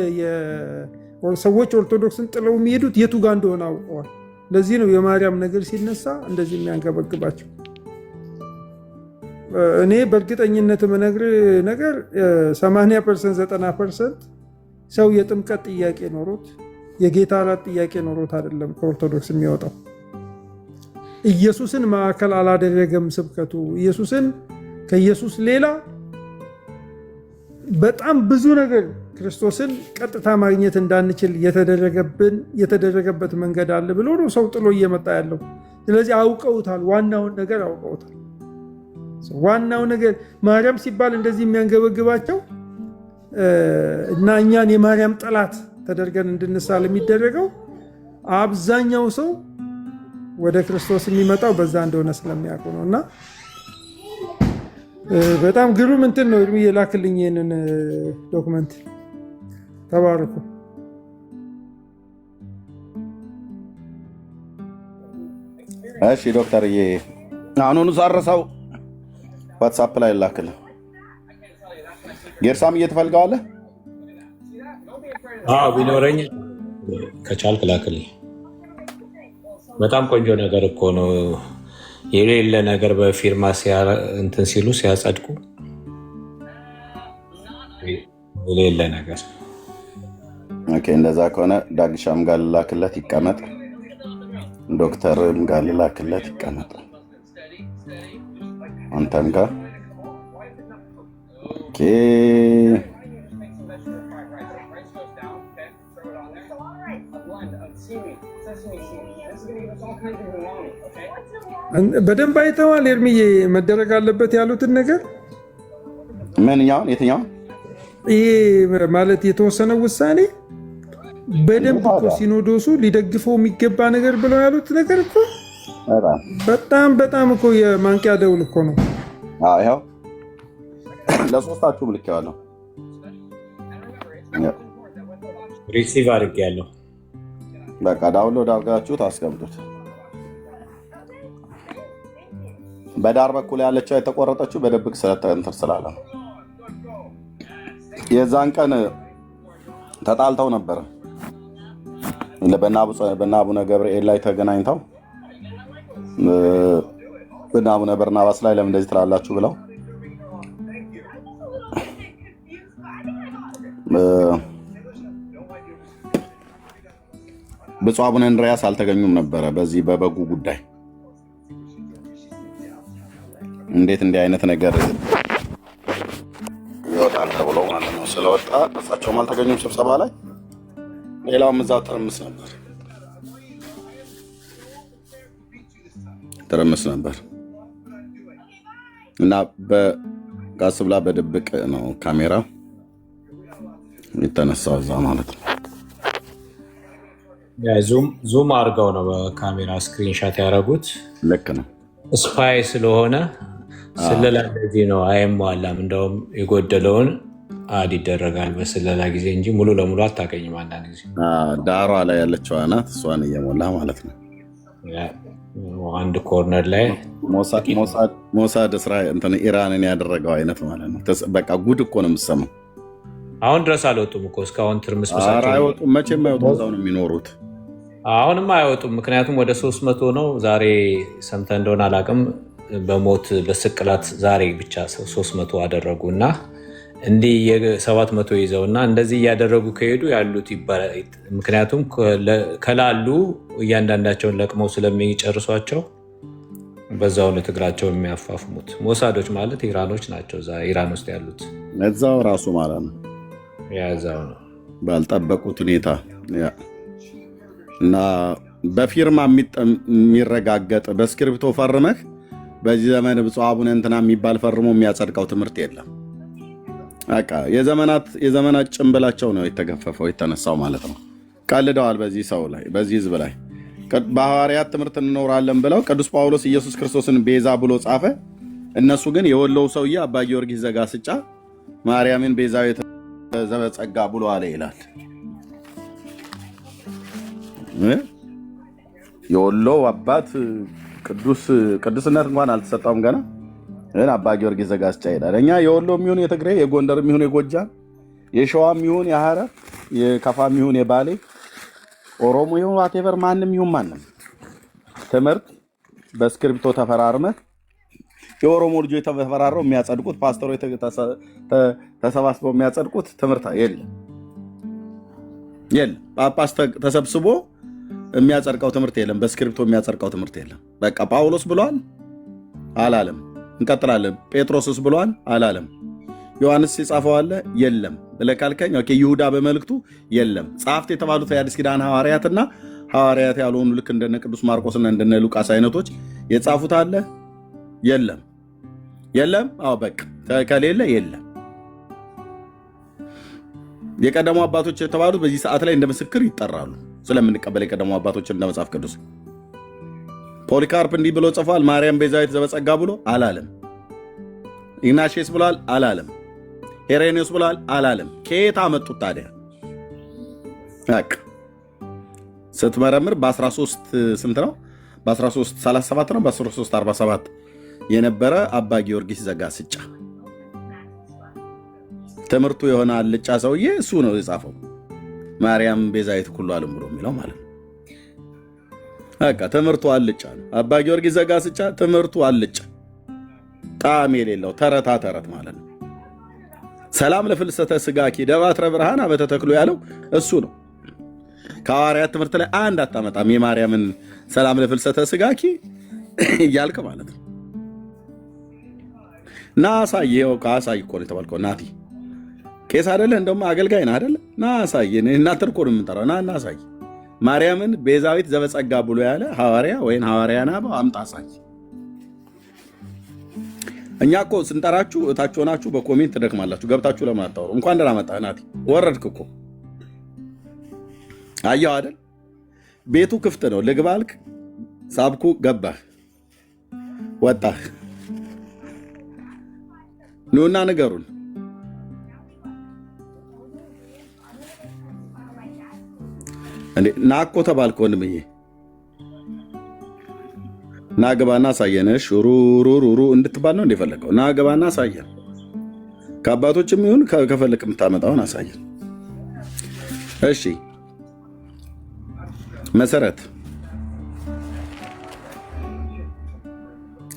K: ሰዎች ኦርቶዶክስን ጥለው የሚሄዱት የቱ ጋር እንደሆነ አውቀዋል። ለዚህ ነው የማርያም ነገር ሲነሳ እንደዚህ የሚያንገበግባቸው። እኔ በእርግጠኝነት የምነግርህ ነገር 80% 90% ሰው የጥምቀት ጥያቄ ኖሮት የጌታ እራት ጥያቄ ኖሮት አይደለም ከኦርቶዶክስ የሚወጣው። ኢየሱስን ማዕከል አላደረገም ስብከቱ። ኢየሱስን ከኢየሱስ ሌላ በጣም ብዙ ነገር ክርስቶስን ቀጥታ ማግኘት እንዳንችል የተደረገበት መንገድ አለ ብሎ ነው ሰው ጥሎ እየመጣ ያለው። ስለዚህ አውቀውታል፣ ዋናውን ነገር አውቀውታል። ዋናው ነገር ማርያም ሲባል እንደዚህ የሚያንገበግባቸው እና እኛን የማርያም ጠላት ተደርገን እንድንሳል የሚደረገው አብዛኛው ሰው ወደ ክርስቶስ የሚመጣው በዛ እንደሆነ ስለሚያውቁ ነው። እና በጣም ግሩም እንትን ነው። እድሜ የላክልኝ ይህንን ዶክመንት ተባረኩ።
D: እሺ ዶክተርዬ አሁኑኑ ሳረሳው ዋትሳፕ ላይ ላክልህ። ጌርሳም እየተፈልገዋለህ
F: ቢኖረኝ ከቻልክ ላክልኝ። በጣም ቆንጆ ነገር እኮ ነው። የሌለ ነገር በፊርማ እንትን ሲሉ ሲያጸድቁ የሌለ ነገር።
D: ኦኬ እንደዛ ከሆነ ዳግሻም ጋር ልላክለት ይቀመጥ፣ ዶክተርም ጋር ልላክለት ይቀመጥ፣ አንተም ጋር ኦኬ።
K: በደንብ አይተዋል ኤርሚዬ መደረግ አለበት ያሉትን ነገር።
D: ምንኛውን? የትኛውን?
K: ይሄ ማለት የተወሰነ ውሳኔ በደንብ እኮ ሲኖዶሱ ሊደግፈው የሚገባ ነገር ብለው ያሉት ነገር እኮ በጣም በጣም እኮ የማንቂያ ደውል እኮ ነው።
D: ይኸው ለሶስታችሁም ልኬዋለሁ።
F: ሪሲቭ አድርጌያለሁ።
D: በቃ ዳውንሎድ አድርጋችሁት አስቀምጡት። በዳር በኩል ያለችው የተቆረጠችው በድብቅ ስለተንተር ስላለ ነው። የዛን ቀን ተጣልተው ነበር በእነ አቡነ ገብርኤል ላይ ተገናኝተው በእነ አቡነ በርናባስ ላይ ለምን እንደዚህ ትላላችሁ ብለው ብፁዕ አቡነ እንድርያስ አልተገኙም ነበረ በዚህ በበጉ ጉዳይ። እንዴት እንዲህ አይነት ነገር ይወጣል ተብሎ ማለት ነው ስለወጣ እሳቸውም አልተገኙም ስብሰባ ላይ። ሌላውም እዛው ትርምስ ነበር እና በጋስ ብላ በድብቅ ነው ካሜራ የተነሳው እዛ ማለት ነው።
F: ዙም አድርገው ነው በካሜራ ስክሪንሻት ያደረጉት።
D: ልክ ነው።
F: ስፓይ ስለሆነ ስለላ እንደዚህ ነው አይሟላም። እንደውም የጎደለውን አድ ይደረጋል በስለላ ጊዜ እንጂ ሙሉ ለሙሉ አታገኝም። አንዳንድ ጊዜ
D: ዳሯ ላይ ያለችው ናት፣ እሷን እየሞላ ማለት ነው።
F: አንድ ኮርነር ላይ
D: ሞሳድ ኢራንን ያደረገው አይነት ማለት ነው። በቃ ጉድ እኮ ነው የምትሰማው።
F: አሁን ድረስ አልወጡም እኮ እስካሁን ትርምስ
D: አይወጡም። መቼም አይወጡም፣ እዛው ነው የሚኖሩት።
F: አሁንም አይወጡም። ምክንያቱም ወደ 300 ነው። ዛሬ ሰምተህ እንደሆነ አላውቅም። በሞት በስቅላት ዛሬ ብቻ 300 አደረጉ እና እንዲህ የ700 ይዘው እና እንደዚህ እያደረጉ ከሄዱ ያሉት ምክንያቱም ከላሉ እያንዳንዳቸውን ለቅመው ስለሚጨርሷቸው በዛው ነው ትግራቸውን የሚያፋፍሙት። ሞሳዶች ማለት ኢራኖች ናቸው። ኢራን ውስጥ ያሉት
D: እዛው ራሱ ማለት ነው።
F: ያዛው ነው
D: ባልጠበቁት ሁኔታ እና በፊርማ የሚረጋገጥ በስክሪፕቶ ፈርመህ በዚህ ዘመን ብፁዕ አቡነ እንትና የሚባል ፈርሞ የሚያጸድቀው ትምህርት የለም። በቃ የዘመናት ጭንብላቸው ነው የተገፈፈው የተነሳው ማለት ነው። ቀልደዋል በዚህ ሰው ላይ በዚህ ህዝብ ላይ። በሐዋርያት ትምህርት እንኖራለን ብለው ቅዱስ ጳውሎስ ኢየሱስ ክርስቶስን ቤዛ ብሎ ጻፈ። እነሱ ግን የወሎው ሰውዬ አባ ጊዮርጊስ ዘጋስጫ ማርያምን ቤዛዊተ ዘበጸጋ ብሎ አለ ይላል። የወሎው አባት ቅዱስነት እንኳን አልተሰጠውም ገና፣ ግን አባ ጊዮርጊስ ዘጋስጫ ይላል። እኛ የወሎ የሚሆን የትግራይ የጎንደር የሚሆን የጎጃም የሸዋ የሚሆን የሐረር የከፋ የሚሆን የባሌ ኦሮሞ ይሁን ዋቴቨር ማንም ይሁን ማንም ትምህርት በስክሪፕቶ ተፈራርመህ የኦሮሞ ልጆች ተፈራረው የሚያጸድቁት ፓስተሮች ተሰባስበው የሚያጸድቁት ትምህርት የለም። ጳጳስ ተሰብስቦ የሚያጸድቀው ትምህርት የለም። በስክሪፕቶ የሚያጸድቀው ትምህርት የለም። በቃ ጳውሎስ ብሏል አላለም። እንቀጥላለን። ጴጥሮስስ ብሏል አላለም። ዮሐንስ የጻፈው አለ የለም ብለህ ካልከኝ ኦኬ። ይሁዳ በመልእክቱ የለም። ጸሐፍት የተባሉት የአዲስ ኪዳን ሐዋርያትና ሐዋርያት ያልሆኑ ልክ እንደነ ቅዱስ ማርቆስና እንደነ ሉቃስ አይነቶች የጻፉት አለ የለም። አዎ በቃ ከሌለ የለም። የቀደሙ አባቶች የተባሉት በዚህ ሰዓት ላይ እንደ ምስክር ይጠራሉ ስለምንቀበል የቀደሙ አባቶች እንደ መጽሐፍ ቅዱስ። ፖሊካርፕ እንዲህ ብሎ ጽፏል። ማርያም ቤዛዊት ዘበጸጋ ብሎ አላለም። ኢግናሽየስ ብሏል አላለም። ሄሬኔዎስ ብሏል አላለም። ከየት አመጡት ታዲያ? በቃ ስትመረምር በ13 ስንት ነው? በ1337 ነው በ1347 የነበረ አባ ጊዮርጊስ ዘጋስጫ ትምህርቱ የሆነ አልጫ ሰውዬ እሱ ነው የጻፈው። ማርያም ቤዛዊት ኩሉ ዓለም ብሎ የሚለው ማለት ነው። በቃ ትምህርቱ አልጫ ነው። አባ ጊዮርጊስ ዘጋስጫ ትምህርቱ አልጫ ጣዕም የሌለው ተረታ ተረት ማለት ነው። ሰላም ለፍልሰተ ስጋኪ ደባትረ ብርሃን በተተክሎ ያለው እሱ ነው። ከሐዋርያት ትምህርት ላይ አንድ አታመጣም። የማርያምን ሰላም ለፍልሰተ ስጋኪ እያልክ ማለት ነው። ና አሳየው። ከአሳይ እኮ ነው የተባልከው። ናቲ ቄስ አይደለ? እንደውም አገልጋይ ነህ አይደለ? ና አሳይ። እናንተ እኮ ነው የምንጠራው። ና አሳይ። ማርያምን ቤዛዊት ዘበጸጋ ብሎ ያለ ሐዋርያ ወይም ሐዋርያና አምጣ አሳይ። እኛ እኮ ስንጠራችሁ እታች ሆናችሁ በኮሜንት ትደክማላችሁ። ገብታችሁ ለምን አታወሩ? እንኳን ደህና መጣህ ናቲ። ወረድክ እኮ አየሁ አይደል? ቤቱ ክፍት ነው። ልግባ አልክ፣ ሳብኩ፣ ገባህ፣ ወጣህ። ኑና ንገሩን። እንዴ ናኮ ተባልክ ወንድምዬ። ናገባና አሳየን። ሩሩሩሩ እንድትባል ነው እንደፈለገው። ናገባና አሳየን። ከአባቶችም ይሁን ከፈለክ የምታመጣውን አሳየን። እሺ መሰረት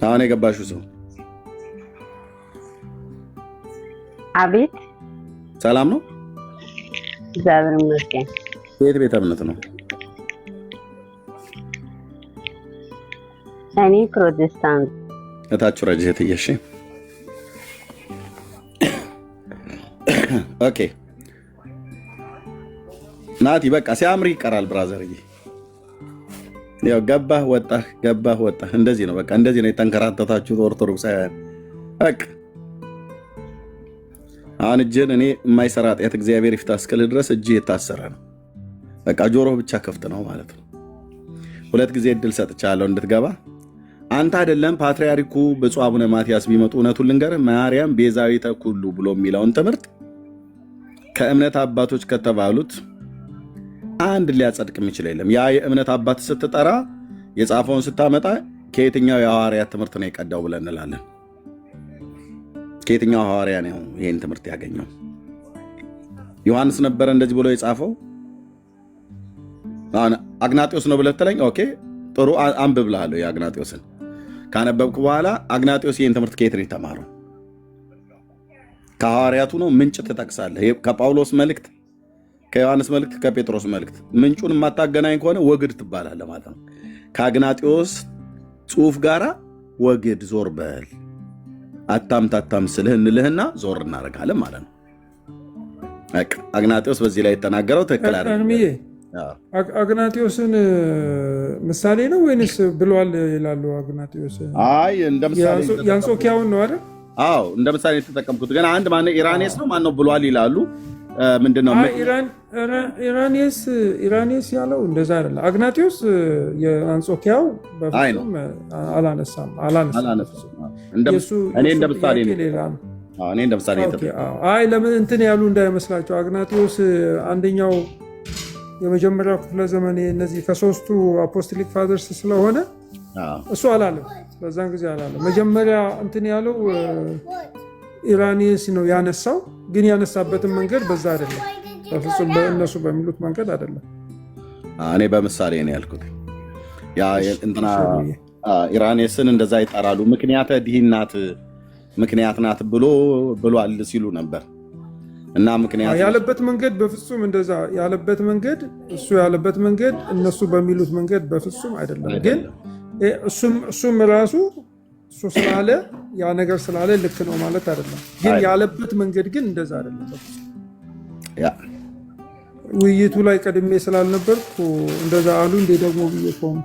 D: አሁን የገባሽው ሰው
A: አቤት።
D: ሰላም ነው?
A: እግዚአብሔር ይመስገን።
D: የት ቤተ እምነት ነው?
A: እኔ ፕሮቴስታንት።
D: እታችሁ ረጅት እየሽ ኦኬ ናቲ በቃ ሲያምር ይቀራል ብራዘርዬ። ያው ገባህ ወጣህ ገባህ ወጣህ። እንደዚህ ነው በቃ እንደዚህ ነው የተንከራተታችሁት ኦርቶዶክሳውያን። በቃ አሁን እጅን እኔ የማይሰራ ኃጢአት እግዚአብሔር ይፍታ እስክልህ ድረስ እጅ የታሰረ ነው። በቃ ጆሮህ ብቻ ከፍት ነው ማለት ነው። 2 ጊዜ እድል ሰጥቻለሁ እንድትገባ። አንተ አይደለም ፓትርያርኩ ብፁዕ አቡነ ማትያስ ቢመጡ እውነቱን ልንገርህ ማርያም ቤዛዊተ ኩሉ ብሎ የሚለውን ትምህርት ከእምነት አባቶች ከተባሉት አንድ ሊያጸድቅ የሚችል የለም። ያ የእምነት አባት ስትጠራ የጻፈውን ስታመጣ ከየትኛው የሐዋርያት ትምህርት ነው የቀዳው ብለን እንላለን። ከየትኛው ሐዋርያ ነው ይህን ትምህርት ያገኘው? ዮሐንስ ነበረ እንደዚህ ብሎ የጻፈው? አግናጢዮስ ነው ብለህ ትለኝ። ኦኬ ጥሩ አንብብ ብልሃለሁ። የአግናጢዮስን ካነበብኩ በኋላ አግናጢዮስ ይህን ትምህርት ከየት ነው የተማረው? ከሐዋርያቱ ነው። ምንጭ ትጠቅሳለህ። ከጳውሎስ መልእክት፣ ከዮሐንስ መልእክት፣ ከጴጥሮስ መልእክት። ምንጩን የማታገናኝ ከሆነ ወግድ ትባላለህ ማለት ነው። ከአግናጢዮስ ጽሑፍ ጋር ወግድ ዞር በል አታምታታም ስልህ እንልህና ዞር እናደርጋለን ማለት ነው። አግናጢዮስ በዚህ ላይ የተናገረው ትክክል አይደለም።
K: አግናጢዮስን ምሳሌ ነው ወይንስ ብሏል ይላሉ? አግናጢዮስ
D: አይ እንደ ምሳሌ
K: የአንጾኪያውን ነው አይደል?
D: አዎ እንደ ምሳሌ የተጠቀምኩት። ግን አንድ ማነው ኢራኔስ ነው ማነው ብሏል ይላሉ። ምንድነው
K: ኢራኔስ ያለው እንደዛ አይደለም። አግናጢዮስ የአንጾኪያው በፍጹም አላነሳም።
D: እኔ እንደ ምሳሌ
K: አይ ለምን እንትን ያሉ እንዳይመስላቸው። አግናጢዮስ አንደኛው የመጀመሪያው ክፍለ ዘመን እነዚህ ከሶስቱ አፖስቶሊክ ፋዘርስ ስለሆነ እሱ አላለም። በዛን ጊዜ አላለም። መጀመሪያ እንትን ያለው ኢራኔስ ነው ያነሳው። ግን ያነሳበትን መንገድ በዛ አይደለም፣ በፍጹም በእነሱ በሚሉት መንገድ አይደለም።
D: እኔ በምሳሌ ነው ያልኩት። እንትና ኢራኔስን እንደዛ ይጠራሉ። ምክንያት ናት ብሏል ሲሉ ነበር። እና ምክንያት
K: ያለበት መንገድ በፍጹም እንደዛ ያለበት መንገድ እሱ ያለበት መንገድ እነሱ በሚሉት መንገድ በፍጹም አይደለም። ግን እሱም ራሱ እሱ ስላለ ያ ነገር ስላለ ልክ ነው ማለት አይደለም። ግን ያለበት መንገድ ግን እንደዛ አይደለም። ውይይቱ ላይ ቀድሜ ስላልነበርኩ እንደዛ አሉ እንዴ ደግሞ ብዬ ቆሙ።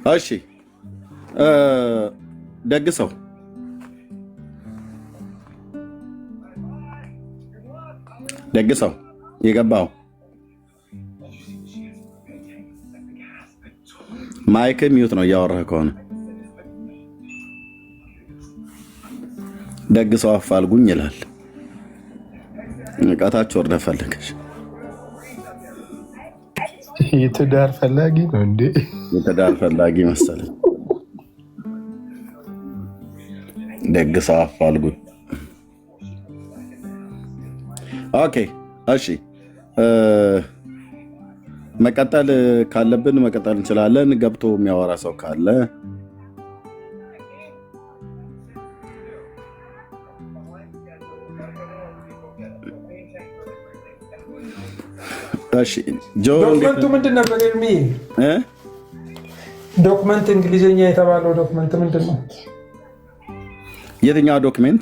D: እሺ ደግሰው የገባው ማይክ ሚዩት ነው እያወራህ ከሆነ ደግሰው አፋልጉኝ ይላል። ንቃታች ወርደ ፈለገሽ
L: የትዳር ፈላጊ ነው እንዴ?
D: የትዳር ፈላጊ መሰለኝ። ደግሰው አፋልጉኝ። ኦኬ እሺ፣ መቀጠል ካለብን መቀጠል እንችላለን። ገብቶ የሚያወራ ሰው ካለ
K: ዶክመንቱ ምንድን ነበር? ኤርሚ ዶክመንት እንግሊዝኛ የተባለው ዶክመንት ምንድን ነው?
D: የትኛው ዶክመንት?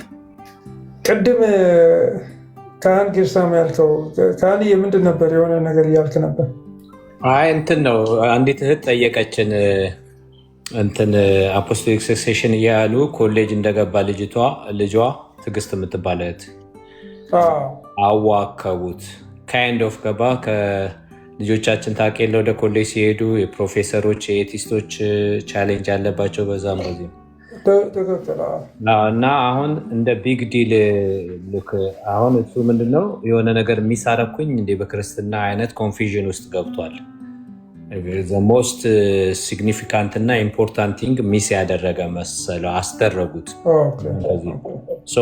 K: ቅድም ካህን ጌርሳም ያልከው ካህን ምንድን ነበር? የሆነ ነገር እያልክ ነበር።
F: አይ እንትን ነው። አንዲት እህት ጠየቀችን። እንትን አፖስቶሊክ ሰክሴሽን እያሉ ኮሌጅ እንደገባ ልጇ ትዕግስት የምትባል እህት አዋከቡት። ካይንድ ኦፍ ገባ ከልጆቻችን ታቄለ ወደ ኮሌጅ ሲሄዱ የፕሮፌሰሮች የኤቲስቶች ቻሌንጅ ያለባቸው በዛም በዚህ እና አሁን እንደ ቢግ ዲል ልክ አሁን እሱ ምንድነው የሆነ ነገር የሚሳረኩኝ እንደ በክርስትና አይነት ኮንፊዥን ውስጥ ገብቷል። ሞስት ሲግኒፊካንት እና ኢምፖርታንት ቲንግ ሚስ ያደረገ መሰለው አስደረጉት።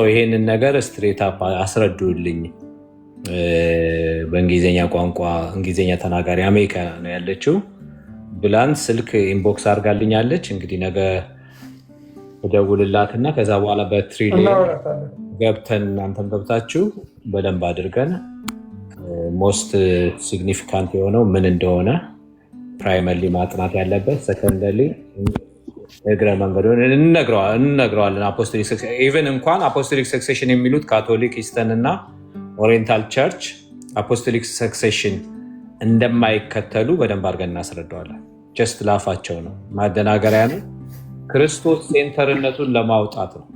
F: ይሄንን ነገር ስትሬት አፕ አስረዱልኝ። በእንግሊዝኛ ቋንቋ እንግሊዝኛ ተናጋሪ አሜሪካ ነው ያለችው ብላን ስልክ ኢንቦክስ አድርጋልኛለች። እንግዲህ ነገ እደውልላትና ከዛ በኋላ በትሪሊየን ገብተን እናንተም ገብታችሁ በደንብ አድርገን ሞስት ሲግኒፊካንት የሆነው ምን እንደሆነ ፕራይመሪ ማጥናት ያለበት፣ ሰከንደሪ እግረ መንገዱን እንነግረዋለን። ኢቨን እንኳን አፖስቶሊክ ሰክሴሽን የሚሉት ካቶሊክ፣ ኢስተርን እና ኦሪየንታል ቸርች አፖስቶሊክ ሰክሴሽን እንደማይከተሉ በደንብ አድርገን እናስረዳዋለን። ጀስት ላፋቸው ነው፣ ማደናገሪያ ነው። ክርስቶስ ሴንተርነቱን ለማውጣት ነው።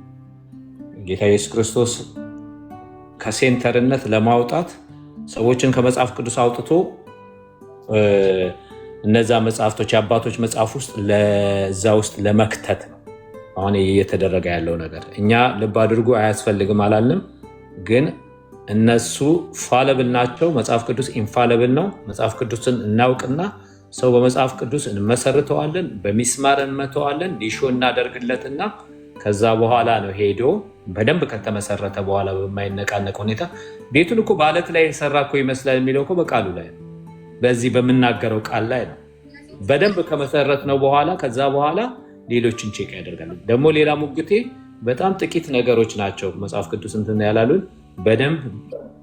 F: ጌታ ኢየሱስ ክርስቶስ ከሴንተርነት ለማውጣት ሰዎችን ከመጽሐፍ ቅዱስ አውጥቶ እነዛ መጽሐፍቶች የአባቶች መጽሐፍ ውስጥ ለዛ ውስጥ ለመክተት ነው አሁን እየተደረገ ያለው ነገር። እኛ ልብ አድርጎ አያስፈልግም አላልንም፣ ግን እነሱ ፋለብል ናቸው። መጽሐፍ ቅዱስ ኢንፋለብል ነው። መጽሐፍ ቅዱስን እናውቅና ሰው በመጽሐፍ ቅዱስ እንመሰርተዋለን፣ በሚስማር እንመተዋለን፣ ሊሾ እናደርግለትና ከዛ በኋላ ነው ሄዶ በደንብ ከተመሰረተ በኋላ በማይነቃነቅ ሁኔታ ቤቱን እኮ በአለት ላይ የሰራ እኮ ይመስላል የሚለው እኮ በቃሉ ላይ ነው። በዚህ በምናገረው ቃል ላይ ነው። በደንብ ከመሰረት ነው በኋላ ከዛ በኋላ ሌሎችን ቼክ ያደርጋሉ። ደግሞ ሌላ ሙግቴ በጣም ጥቂት ነገሮች ናቸው መጽሐፍ ቅዱስ እንትን ያላሉን። በደንብ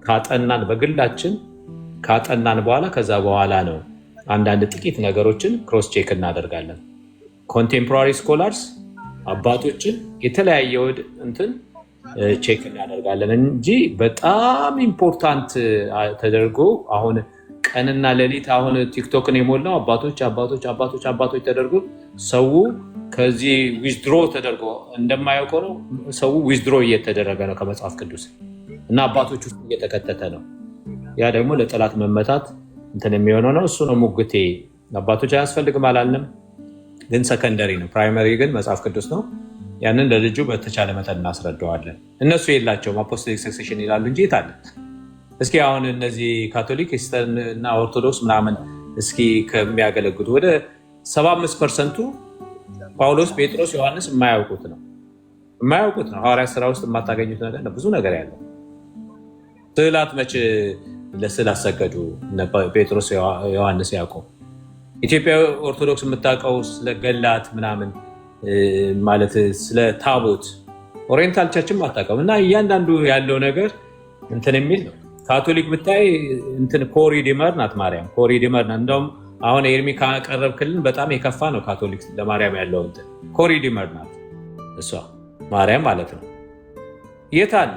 F: ካጠናን በግላችን ካጠናን በኋላ ከዛ በኋላ ነው አንዳንድ ጥቂት ነገሮችን ክሮስ ቼክ እናደርጋለን። ኮንቴምፖራሪ ስኮላርስ አባቶችን የተለያየ እንትን ቼክ እናደርጋለን እንጂ በጣም ኢምፖርታንት ተደርጎ አሁን ቀንና ሌሊት አሁን ቲክቶክን የሞላው አባቶች ተደርጎ ሰው ከዚህ ዊዝድሮ ተደርጎ እንደማያውቀው ነው። ሰው ዊዝድሮ እየተደረገ ነው ከመጽሐፍ ቅዱስ እና አባቶች ውስጥ እየተከተተ ነው። ያ ደግሞ ለጠላት መመታት እንትን የሚሆነው ነው። እሱ ነው ሙግቴ። አባቶች አያስፈልግም አላልንም፣ ግን ሰከንደሪ ነው። ፕራይመሪ ግን መጽሐፍ ቅዱስ ነው። ያንን ለልጁ በተቻለ መጠን እናስረዳዋለን። እነሱ የላቸውም አፖስቶሊክ ሰክሴሽን ይላሉ እንጂ የት አለ? እስኪ አሁን እነዚህ ካቶሊክ ኢስተርን እና ኦርቶዶክስ ምናምን እስኪ ከሚያገለግሉ ወደ 75% ጳውሎስ፣ ጴጥሮስ፣ ዮሐንስ የማያውቁት ነው። ሐዋርያት ስራ ውስጥ የማታገኙት ነገር ነው። ብዙ ነገር ያለው ስዕላት መች ለስዕል አሰገዱ? ጴጥሮስ፣ ዮሐንስ፣ ያዕቆብ። ኢትዮጵያ ኦርቶዶክስ የምታውቀው ስለ ገላት ምናምን ማለት ስለ ታቦት ኦሪየንታል ቸርችም አታውቀውም። እና እያንዳንዱ ያለው ነገር እንትን የሚል ነው። ካቶሊክ ብታይ እንትን ኮሪዲመር ናት ማርያም፣ ኮሪዲመር ናት። እንደውም አሁን ኤርሚ ካቀረብክልን በጣም የከፋ ነው። ካቶሊክ ለማርያም ያለው እንትን ኮሪዲመር ናት እሷ ማርያም ማለት ነው። የት አለ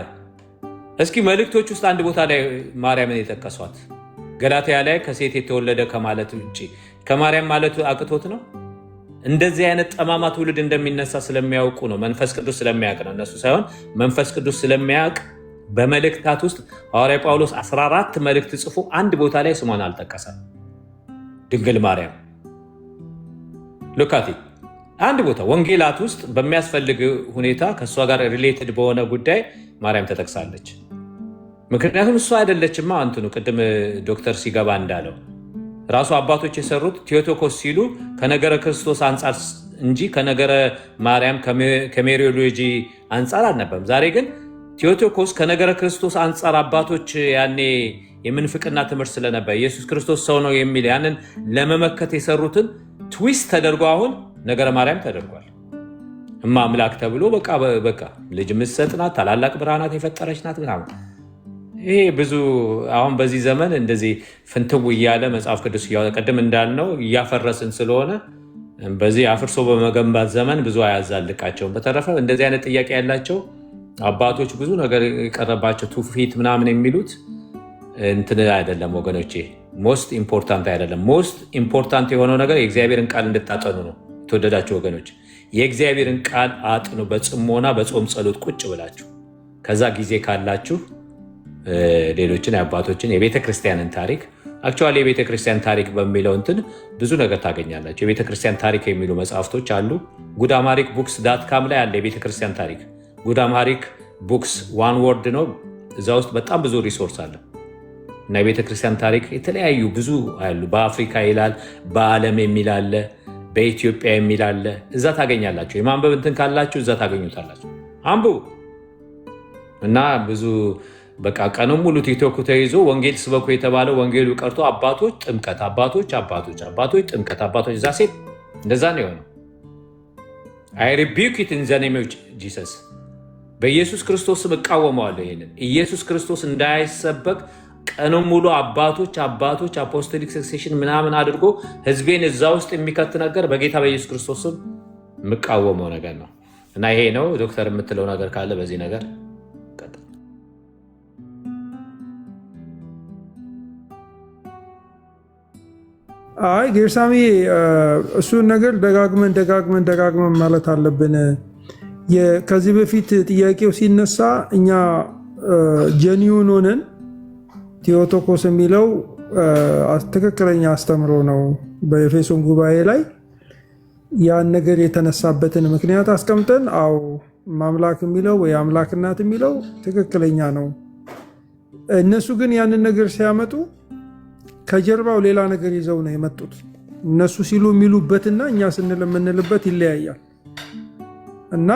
F: እስኪ መልእክቶች ውስጥ አንድ ቦታ ላይ ማርያምን የጠቀሷት? ገላትያ ላይ ከሴት የተወለደ ከማለት ውጭ ከማርያም ማለቱ አቅቶት ነው? እንደዚህ አይነት ጠማማ ትውልድ እንደሚነሳ ስለሚያውቁ ነው። መንፈስ ቅዱስ ስለሚያውቅ ነው። እነሱ ሳይሆን መንፈስ ቅዱስ ስለሚያውቅ በመልእክታት ውስጥ ሐዋርያ ጳውሎስ 14 መልእክት ጽፎ አንድ ቦታ ላይ ስሟን አልጠቀሰም። ድንግል ማርያም ሉካቲ አንድ ቦታ ወንጌላት ውስጥ በሚያስፈልግ ሁኔታ ከእሷ ጋር ሪሌትድ በሆነ ጉዳይ ማርያም ተጠቅሳለች። ምክንያቱም እሷ አይደለችማ እንትኑ ቅድም ዶክተር ሲገባ እንዳለው ራሱ አባቶች የሰሩት ቴዎቶኮስ ሲሉ ከነገረ ክርስቶስ አንጻር እንጂ ከነገረ ማርያም ከሜሪዮሎጂ አንጻር አልነበረም። ዛሬ ግን ቴዎቶኮስ ከነገረ ክርስቶስ አንጻር አባቶች ያኔ የምንፍቅና ትምህርት ስለነበር ኢየሱስ ክርስቶስ ሰው ነው የሚል ያንን ለመመከት የሰሩትን ትዊስት ተደርጎ አሁን ነገረ ማርያም ተደርጓል። እማ አምላክ ተብሎ በቃ ልጅ ምትሰጥ ናት፣ ታላላቅ ብርሃናት የፈጠረች ናት ምናምን። ይሄ ብዙ አሁን በዚህ ዘመን እንደዚህ ፍንትው እያለ መጽሐፍ ቅዱስ ቅድም እንዳልነው እያፈረስን ስለሆነ በዚህ አፍርሶ በመገንባት ዘመን ብዙ አያዛልቃቸውም። በተረፈ እንደዚህ አይነት ጥያቄ ያላቸው አባቶች ብዙ ነገር የቀረባቸው ትውፊት ምናምን የሚሉት እንትን አይደለም ወገኖቼ። ሞስት ኢምፖርታንት አይደለም። ሞስት ኢምፖርታንት የሆነው ነገር የእግዚአብሔርን ቃል እንድታጠኑ ነው። የተወደዳችሁ ወገኖች የእግዚአብሔርን ቃል አጥኑ፣ በጽሞና በጾም ጸሎት ቁጭ ብላችሁ። ከዛ ጊዜ ካላችሁ ሌሎችን የአባቶችን የቤተ ክርስቲያንን ታሪክ አክቹዋሊ የቤተ ክርስቲያን ታሪክ በሚለው እንትን ብዙ ነገር ታገኛላችሁ። የቤተ ክርስቲያን ታሪክ የሚሉ መጽሐፍቶች አሉ። ጉድ አማሪክ ቡክስ .com ላይ አለ የቤተ ክርስቲያን ታሪክ። ጉድ አማሪክ ቡክስ ዋን ወርድ ነው። እዛ ውስጥ በጣም ብዙ ሪሶርስ አለ እና የቤተ ክርስቲያን ታሪክ የተለያዩ ብዙ አሉ። በአፍሪካ ይላል፣ በዓለም የሚል አለ፣ በኢትዮጵያ የሚል አለ። እዛ ታገኛላችሁ። የማንበብ እንትን ካላችሁ እዛ ታገኙታላችሁ። አንብቡ እና ብዙ በቃ ቀኑን ሙሉ ቲክቶክ ተይዞ ወንጌል ስበኩ የተባለው ወንጌሉ ቀርቶ አባቶች ጥምቀት፣ አባቶች ጥምቀት፣ አባቶች እዛ ሴት እንደዛ ነው የሆነው። አይ ሪቢውክ ኢት ኢን ዘ ኔም ኦፍ ጂሰስ። በኢየሱስ ክርስቶስ ስም እቃወመዋለሁ። ይሄንን ኢየሱስ ክርስቶስ እንዳይሰበክ ቀኑን ሙሉ አባቶች አፖስቶሊክ ሰክሴሽን ምናምን አድርጎ ህዝቤን እዛ ውስጥ የሚከት ነገር በጌታ በኢየሱስ ክርስቶስ ስም የምቃወመው ነገር ነው እና ይሄ ነው። ዶክተር የምትለው ነገር ካለ በዚህ ነገር
K: አይ ጌርሳሚ እሱን ነገር ደጋግመን ማለት አለብን። ከዚህ በፊት ጥያቄው ሲነሳ እኛ ጀኒውን ሆነን ቴዎቶኮስ የሚለው ትክክለኛ አስተምሮ ነው በኤፌሶን ጉባኤ ላይ ያን ነገር የተነሳበትን ምክንያት አስቀምጠን አዎ ማምላክ የሚለው ወይ አምላክ እናት የሚለው ትክክለኛ ነው። እነሱ ግን ያንን ነገር ሲያመጡ ከጀርባው ሌላ ነገር ይዘው ነው የመጡት። እነሱ ሲሉ የሚሉበትና እኛ ስንል የምንልበት ይለያያል እና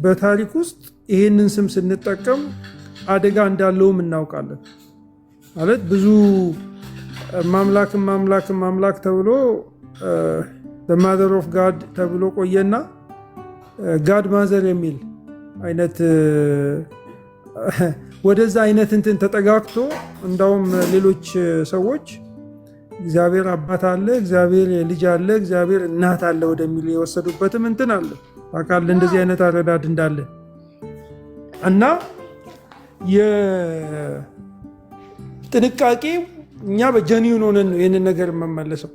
K: በታሪክ ውስጥ ይህንን ስም ስንጠቀም አደጋ እንዳለውም እናውቃለን። ማለት ብዙ ማምላክ ተብሎ ማዘር ኦፍ ጋድ ተብሎ ቆየና ጋድ ማዘር የሚል አይነት ወደዛ አይነት እንትን ተጠጋግቶ እንዳውም ሌሎች ሰዎች እግዚአብሔር አባት አለ፣ እግዚአብሔር ልጅ አለ፣ እግዚአብሔር እናት አለ ወደሚል የወሰዱበትም እንትን አለ። ታውቃለህ እንደዚህ አይነት አረዳድ እንዳለ እና የጥንቃቄ እኛ በጀኒውን ሆነን ነው ይህንን ነገር የምመለሰው።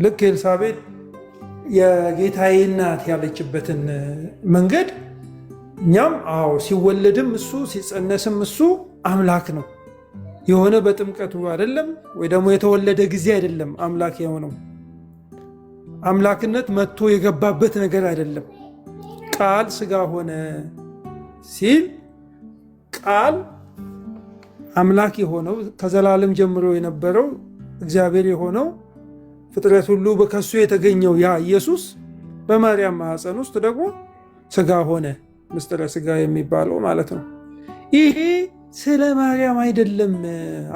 K: ልክ ኤልሳቤጥ የጌታዬ እናት ያለችበትን መንገድ እኛም አዎ ሲወለድም እሱ ሲጸነስም እሱ አምላክ ነው የሆነ በጥምቀቱ አይደለም ወይ ደግሞ የተወለደ ጊዜ አይደለም አምላክ የሆነው። አምላክነት መጥቶ የገባበት ነገር አይደለም። ቃል ስጋ ሆነ ሲል ቃል አምላክ የሆነው ከዘላለም ጀምሮ የነበረው እግዚአብሔር የሆነው ፍጥረት ሁሉ ከሱ የተገኘው ያ ኢየሱስ በማርያም ማኅፀን ውስጥ ደግሞ ስጋ ሆነ፣ ምስጢረ ስጋ የሚባለው ማለት ነው። ይሄ ስለ ማርያም አይደለም።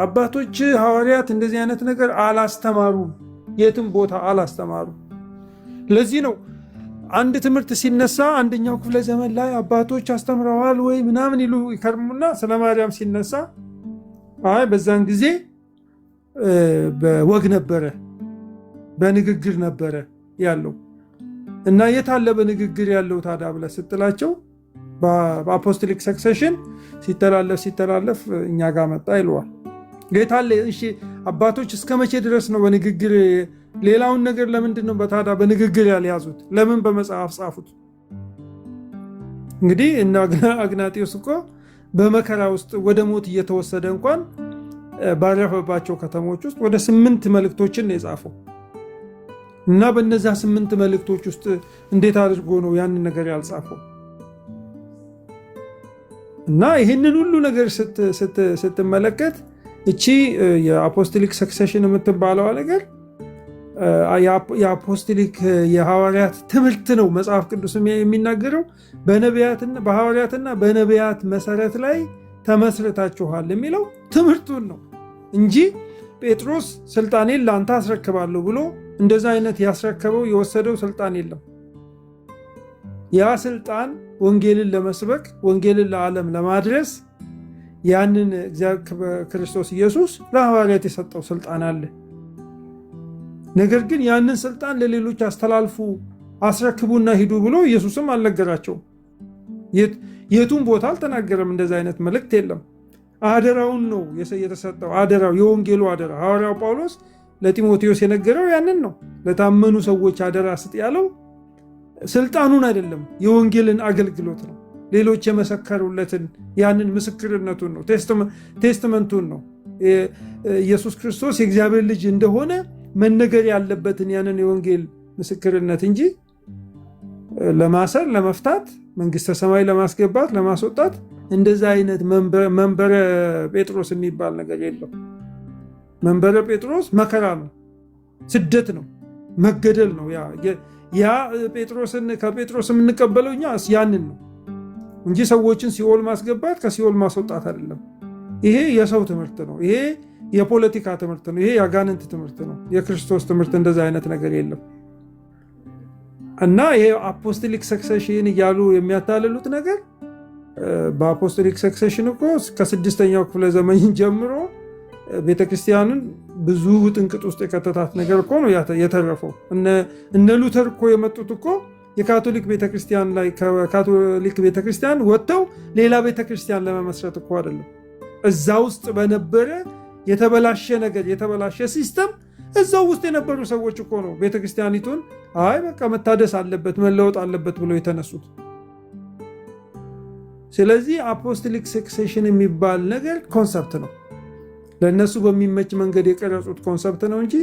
K: አባቶች ሐዋርያት እንደዚህ አይነት ነገር አላስተማሩም፣ የትም ቦታ አላስተማሩም። ለዚህ ነው አንድ ትምህርት ሲነሳ አንደኛው ክፍለ ዘመን ላይ አባቶች አስተምረዋል ወይ ምናምን ይሉ ይከርሙና ስለ ማርያም ሲነሳ አይ በዛን ጊዜ በወግ ነበረ፣ በንግግር ነበረ ያለው እና የታለ በንግግር ያለው ታዲያ ብለህ ስትላቸው በአፖስቶሊክ ሰክሴሽን ሲተላለፍ እኛ ጋር መጣ ይለዋል። የታለ? እሺ አባቶች እስከ መቼ ድረስ ነው በንግግር? ሌላውን ነገር ለምንድን ነው ታዲያ በንግግር ያልያዙት? ለምን በመጽሐፍ ጻፉት? እንግዲህ እና አግናጢዮስ እኮ በመከራ ውስጥ ወደ ሞት እየተወሰደ እንኳን ባረፈባቸው ከተሞች ውስጥ ወደ 8 መልእክቶችን ነው የጻፈው እና በነዛ 8 መልእክቶች ውስጥ እንዴት አድርጎ ነው ያንን ነገር ያልጻፈው? እና ይህንን ሁሉ ነገር ስትመለከት እቺ የአፖስቶሊክ ሰክሴሽን የምትባለው ነገር የአፖስቶሊክ የሐዋርያት ትምህርት ነው። መጽሐፍ ቅዱስ የሚናገረው በሐዋርያትና በነቢያት መሰረት ላይ ተመስርታችኋል የሚለው ትምህርቱን ነው እንጂ ጴጥሮስ ስልጣኔን ለአንተ አስረክባለሁ ብሎ እንደዛ አይነት ያስረከበው የወሰደው ስልጣን የለም። ያ ስልጣን ወንጌልን ለመስበክ ወንጌልን ለዓለም ለማድረስ ያንን ክርስቶስ ኢየሱስ ለሐዋርያት የሰጠው ስልጣን አለ። ነገር ግን ያንን ስልጣን ለሌሎች አስተላልፉ፣ አስረክቡና ሂዱ ብሎ ኢየሱስም አልነገራቸውም። የቱም ቦታ አልተናገረም። እንደዚህ አይነት መልእክት የለም። አደራውን ነው የተሰጠው። አደራው የወንጌሉ አደራ ሐዋርያው ጳውሎስ ለጢሞቴዎስ የነገረው ያንን ነው። ለታመኑ ሰዎች አደራ ስጥ ያለው ስልጣኑን አይደለም፣ የወንጌልን አገልግሎት ነው። ሌሎች የመሰከሩለትን ያንን ምስክርነቱን ነው፣ ቴስትመንቱን ነው። ኢየሱስ ክርስቶስ የእግዚአብሔር ልጅ እንደሆነ መነገር ያለበትን ያንን የወንጌል ምስክርነት እንጂ ለማሰር፣ ለመፍታት፣ መንግስተ ሰማይ ለማስገባት፣ ለማስወጣት እንደዛ አይነት መንበረ ጴጥሮስ የሚባል ነገር የለው። መንበረ ጴጥሮስ መከራ ነው፣ ስደት ነው፣ መገደል ነው። ያ ከጴጥሮስ የምንቀበለው እኛ ያንን ነው እንጂ ሰዎችን ሲኦል ማስገባት ከሲኦል ማስወጣት አይደለም። ይሄ የሰው ትምህርት ነው። ይሄ የፖለቲካ ትምህርት ነው። ይሄ የአጋንንት ትምህርት ነው። የክርስቶስ ትምህርት እንደዛ አይነት ነገር የለም። እና ይሄ አፖስቶሊክ ሰክሴሽን እያሉ የሚያታልሉት ነገር በአፖስቶሊክ ሰክሴሽን እኮ ከ6ኛው ክፍለ ዘመን ጀምሮ ቤተክርስቲያንን ብዙ ጥንቅጥ ውስጥ የከተታት ነገር እኮ ነው የተረፈው። እነ ሉተር እኮ የመጡት እኮ የካቶሊክ ቤተክርስቲያን ላይ ከካቶሊክ ቤተክርስቲያን ወጥተው ሌላ ቤተክርስቲያን ለመመስረት እኮ አይደለም። እዛ ውስጥ በነበረ የተበላሸ ነገር የተበላሸ ሲስተም እዛው ውስጥ የነበሩ ሰዎች እኮ ነው ቤተክርስቲያኒቱን አይ በቃ መታደስ አለበት መለወጥ አለበት ብሎ የተነሱት። ስለዚህ አፖስቶሊክ ሰክሴሽን የሚባል ነገር ኮንሰፕት ነው። ለእነሱ በሚመች መንገድ የቀረጹት ኮንሰፕት ነው እንጂ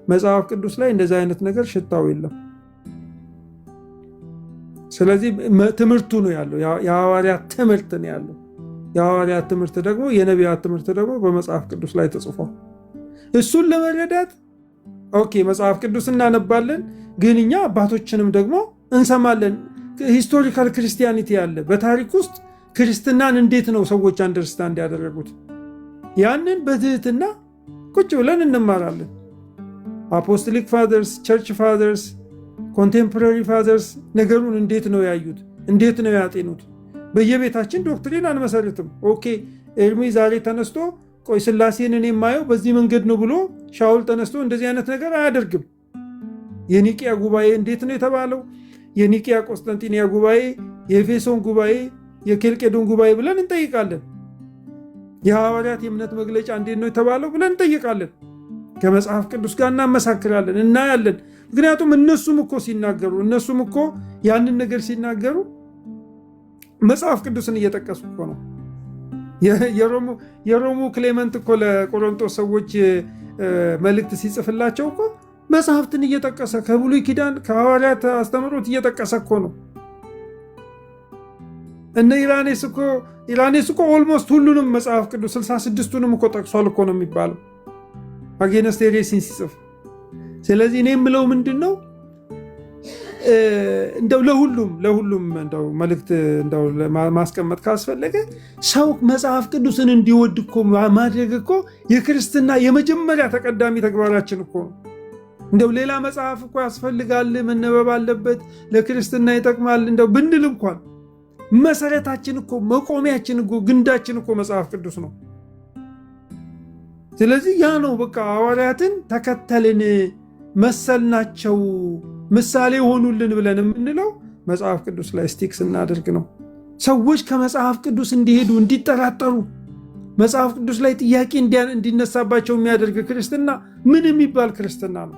K: መጽሐፍ ቅዱስ ላይ እንደዚህ አይነት ነገር ሽታው የለም። ስለዚህ ትምህርቱ ነው ያለው፣ የሐዋርያት ትምህርት ነው ያለው። የሐዋርያት ትምህርት ደግሞ የነቢያት ትምህርት ደግሞ በመጽሐፍ ቅዱስ ላይ ተጽፏል። እሱን ለመረዳት ኦኬ መጽሐፍ ቅዱስ እናነባለን፣ ግን እኛ አባቶችንም ደግሞ እንሰማለን። ሂስቶሪካል ክርስቲያኒቲ ያለ በታሪክ ውስጥ ክርስትናን እንዴት ነው ሰዎች አንደርስታንድ ያደረጉት፣ ያንን በትህትና ቁጭ ብለን እንማራለን። አፖስቶሊክ ፋዘርስ፣ ቸርች ፋዘርስ፣ ኮንቴምፖራሪ ፋዘርስ ነገሩን እንዴት ነው ያዩት፣ እንዴት ነው ያጤኑት። በየቤታችን ዶክትሪን አንመሰርትም። ኦኬ ኤርሚ ዛሬ ተነስቶ ቆይ ስላሴን እኔ የማየው በዚህ መንገድ ነው ብሎ ሻውል ተነስቶ እንደዚህ አይነት ነገር አያደርግም። የኒቂያ ጉባኤ እንዴት ነው የተባለው? የኒቂያ ቆስጠንጢንያ ጉባኤ፣ የኤፌሶን ጉባኤ፣ የኬልቄዶን ጉባኤ ብለን እንጠይቃለን። የሐዋርያት የእምነት መግለጫ እንዴት ነው የተባለው ብለን እንጠይቃለን። ከመጽሐፍ ቅዱስ ጋር እናመሳክራለን፣ እናያለን። ምክንያቱም እነሱም እኮ ያንን ነገር ሲናገሩ መጽሐፍ ቅዱስን እየጠቀሱ እኮ ነው። የሮሙ ክሌመንት እኮ ለቆሮንቶስ ሰዎች መልእክት ሲጽፍላቸው እኮ መጽሐፍትን እየጠቀሰ ከብሉይ ኪዳን ከሐዋርያት አስተምህሮት እየጠቀሰ እኮ ነው። እነ ኢራኔስ እኮ ኦልሞስት ሁሉንም መጽሐፍ ቅዱስ 66ቱንም እኮ ጠቅሷል እኮ ነው የሚባለው አጌነስት ሄሬሲን ሲጽፍ። ስለዚህ እኔ የምለው ምንድን ነው እንደው ለሁሉም እንደው መልእክት እንደው ማስቀመጥ ካስፈለገ ሰው መጽሐፍ ቅዱስን እንዲወድ እኮ ማድረግ እኮ የክርስትና የመጀመሪያ ተቀዳሚ ተግባራችን እኮ ነው። እንደው ሌላ መጽሐፍ እኮ ያስፈልጋል፣ መነበብ አለበት፣ ለክርስትና ይጠቅማል እንደው ብንል እንኳን መሰረታችን እኮ መቆሚያችን እኮ ግንዳችን እኮ መጽሐፍ ቅዱስ ነው። ስለዚህ ያ ነው በቃ ሐዋርያትን ተከተልን መሰልናቸው ምሳሌ ሆኑልን ብለን የምንለው መጽሐፍ ቅዱስ ላይ ስቲክ ስናደርግ ነው። ሰዎች ከመጽሐፍ ቅዱስ እንዲሄዱ እንዲጠራጠሩ፣ መጽሐፍ ቅዱስ ላይ ጥያቄ እንዲነሳባቸው የሚያደርግ ክርስትና ምን የሚባል ክርስትና ነው?